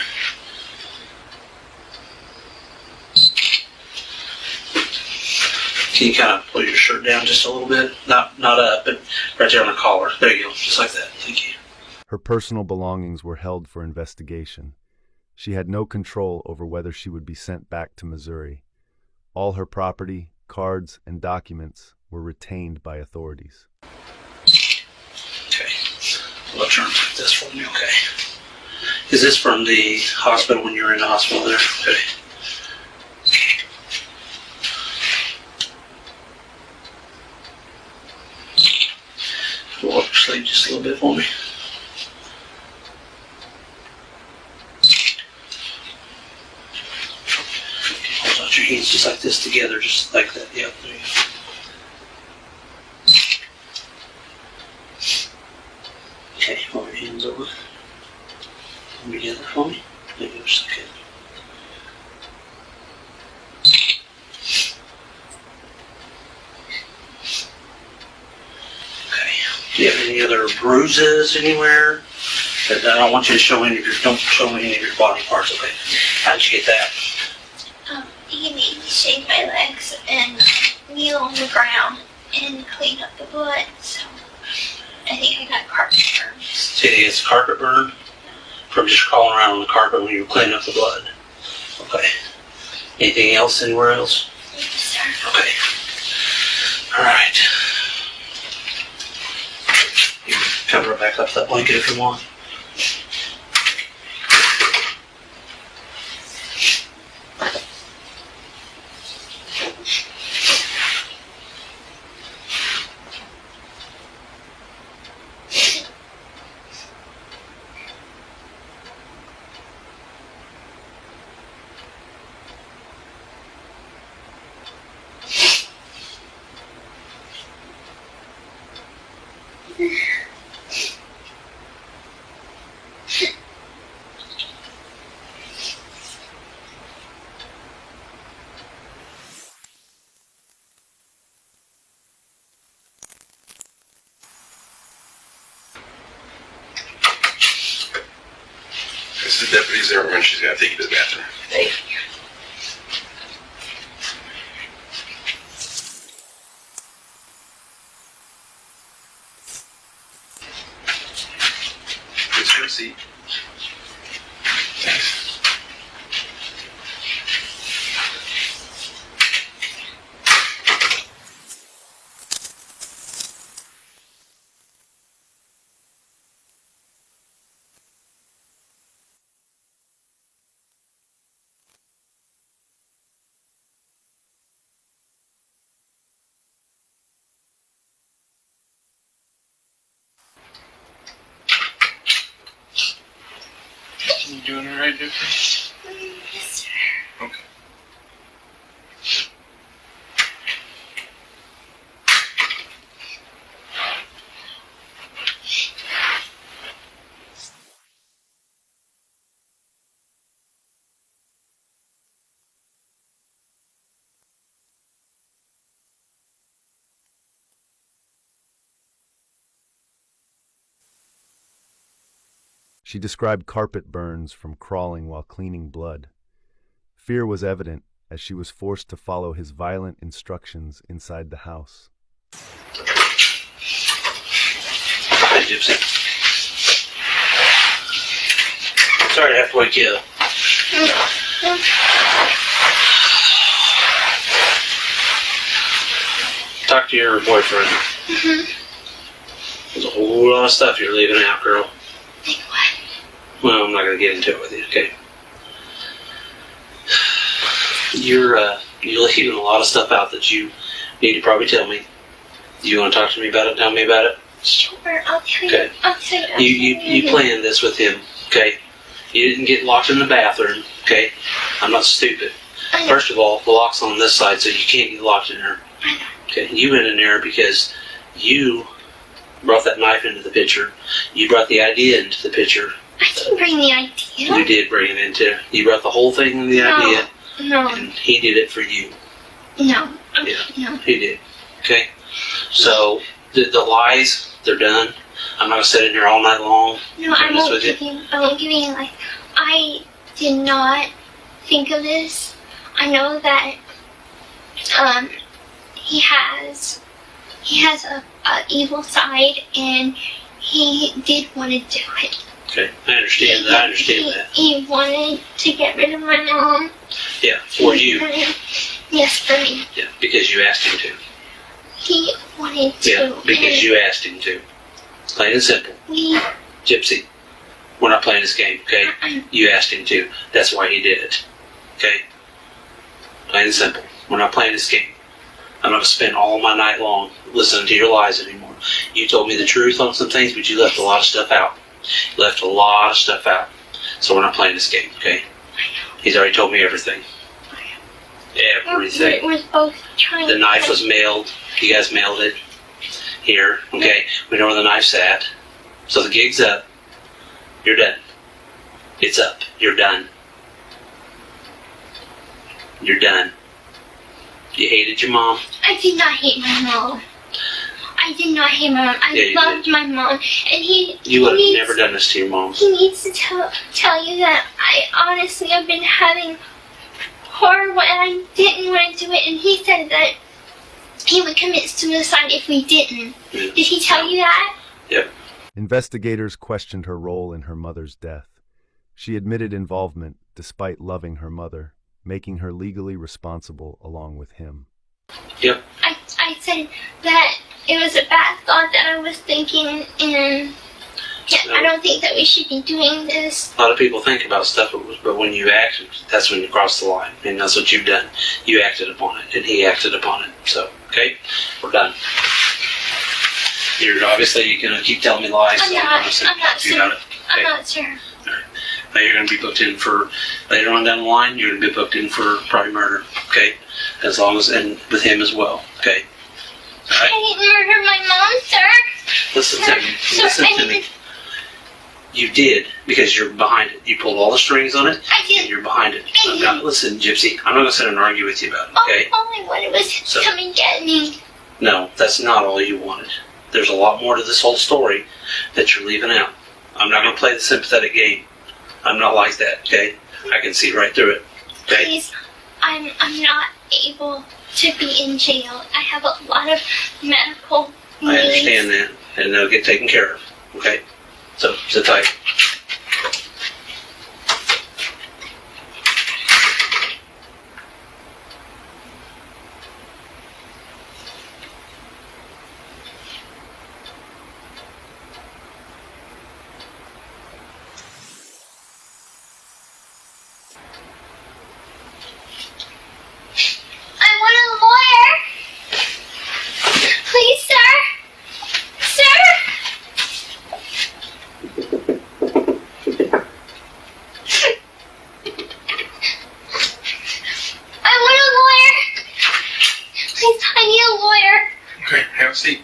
Can you kind of pull your shirt down just a little bit? Not up, but right there on the collar. There you go, just like that. Thank you. Her personal belongings were held for investigation. She had no control over whether she would be sent back to Missouri. All her property, cards, and documents were retained by authorities. Okay. I'll turn like this for me, okay? Is this from the hospital when you were in the hospital there? Okay. Roll up your sleeve just a little bit for me. Hold out your hands just like this together, just like that. Yep, there you go. Okay, hold your hands over. Hold them together for me. There you go, just like that. Do you have any other bruises anywhere? I don't want you to show any of your, don't show me any of your body parts, okay? How'd you get that? He made me shave my legs and kneel on the ground and clean up the blood, so I think I got carpet burns. See, it's carpet burn from just crawling around on the carpet when you were cleaning up the blood. Okay. Anything else anywhere else? Yes, sir. Okay. All right. You can cover it back up to that blanket if you want. The deputy's there when she's gonna take you to the bathroom. Thank you. Just for a seat. Thanks. You doing all right, Gypsy? Yes, sir. Okay. She described carpet burns from crawling while cleaning blood. Fear was evident as she was forced to follow his violent instructions inside the house. Hi, Gypsy. Sorry to have to wake you up. Talk to your boyfriend. There's a whole lot of stuff you're leaving out, girl. Like what? Well, I'm not going to get into it with you, okay? You're leaving a lot of stuff out that you need to probably tell me. You want to talk to me about it? Tell me about it? Sure, I'll tell you. Okay. I'll tell you. You planned this with him, okay? You didn't get locked in the bathroom, okay? I'm not stupid. I know. First of all, the lock's on this side, so you can't get locked in there. I know. Okay, you went in there because you brought that knife into the picture. You brought the idea into the picture. I didn't bring the idea. You did bring it into. You brought the whole thing into the idea, No. and he did it for you. No. Yeah. No. He did. Okay? So, the lies, they're done. I'm not going to sit in here all night long. No, I honest won't with you. give you. I won't give you. Like, I did not think of this. I know that he has a evil side, and he did want to do it. Okay, I understand that. I understand that. He wanted to get rid of my mom. Yeah, for you. Yes, for me. Yeah, because you asked him to. He wanted to. Yeah, because you asked him to. Plain and simple. We. Gypsy, we're not playing this game, okay? You asked him to. That's why he did it. Okay? Plain and simple. We're not playing this game. I'm not going to spend all my night long listening to your lies anymore. You told me the truth on some things, but you left a lot of stuff out. You left a lot of stuff out. So we're not playing this game, okay? He's already told me everything. Everything. We're both trying. The knife was mailed. You guys mailed it here, okay? We know where the knife's at. So the gig's up. You're done. It's up. You're done. You're done. You hated your mom. I did not hate my mom. I did not hate my mom. I Yeah, you loved my mom, and he. You would have needs- never done this to your mom. He needs to tell you that I honestly have been having horrible, and I didn't want to do it. And he said that he would commit suicide if we didn't. Yeah. Did he tell you that? Yep. Investigators questioned her role in her mother's death. She admitted involvement despite loving her mother, making her legally responsible along with him. Yep. I said that it was a bad thought that I was thinking, and I don't think that we should be doing this. A lot of people think about stuff, but when you act, that's when you cross the line. And that's what you've done. You acted upon it, and he acted upon it. So, okay? We're done. You're obviously going to keep telling me lies. I'm so not gonna sit and talk to you sure. about it. I'm Okay? not sure. Now you're going to be booked in for, later on down the line, you're going to be booked in for probably murder, okay? As long as, and with him as well, okay? All I right? didn't murder my mom, sir. Listen to me. Sir, Listen I to me. didn't. You did, because you're behind it. You pulled all the strings on it, I and did. you're behind it. I'm not, listen, Gypsy, I'm not going to sit and argue with you about it, okay? All I wanted was him So- to come and get me. No, that's not all you wanted. There's a lot more to this whole story that you're leaving out. I'm not going to play the sympathetic game. I'm not like that, okay? I can see right through it, okay? Please, I'm not able to be in jail. I have a lot of medical needs. I understand that, and they'll get taken care of, okay? So, sit tight. I want a lawyer. Please, sir. Sir. Please, I need a lawyer. Okay, have a seat.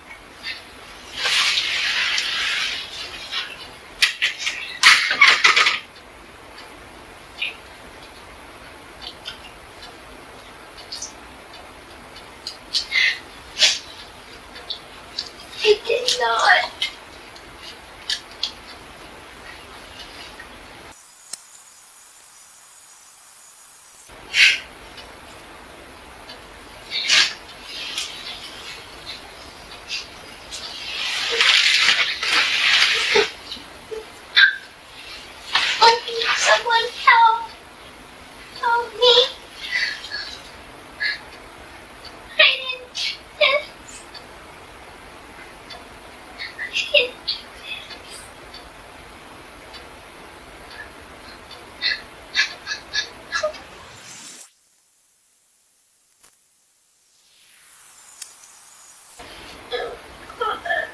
I did not. Someone help! Help me! I didn't do this. I didn't do this. Oh, God.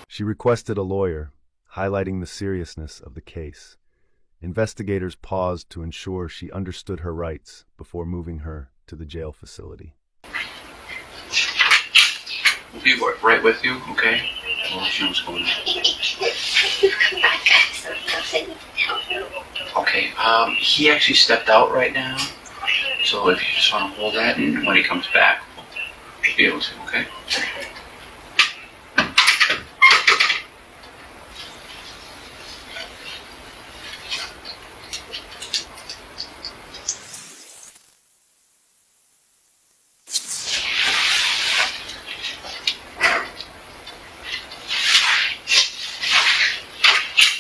She requested a lawyer, highlighting the seriousness of the case. Investigators paused to ensure she understood her rights before moving her to the jail facility. We'll be right with you, okay? We'll let you know what's going on. Come back, guys. I need to tell you. Okay, he actually stepped out right now. So if you just want to hold that, and when he comes back, we'll be able to, okay?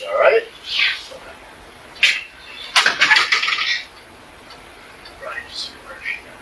All right? Right, so where's she at?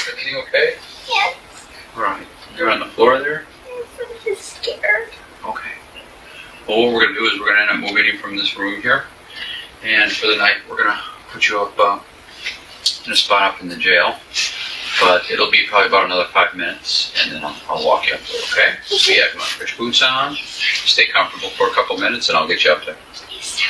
Everything okay? Yes, Right. You're on the floor there? I'm just scared. Okay. Well, what we're going to do is we're going to end up moving you from this room here. And for the night, we're going to put you up in a spot up in the jail. But it'll be probably about another 5 minutes, and then I'll walk you up there, okay? So yeah, come on, put your boots on, stay comfortable for a couple minutes, and I'll get you up there. Yes.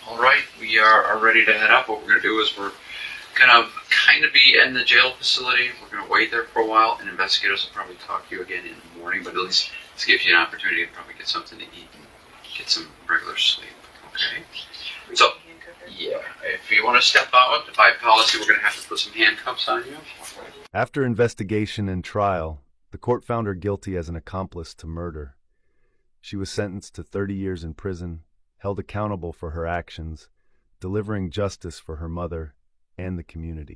All right, we are ready to head up. What we're going to do is we're going to kind of be in the jail facility. We're going to wait there for a while, and investigators will probably talk to you again in the morning, but at least this gives you an opportunity to probably get something to eat and get some regular sleep, okay? So, yeah, if you want to step out, by policy, we're going to have to put some handcuffs on you. Okay. After investigation and trial, the court found her guilty as an accomplice to murder. She was sentenced to 30 years in prison, held accountable for her actions, delivering justice for her mother and the community.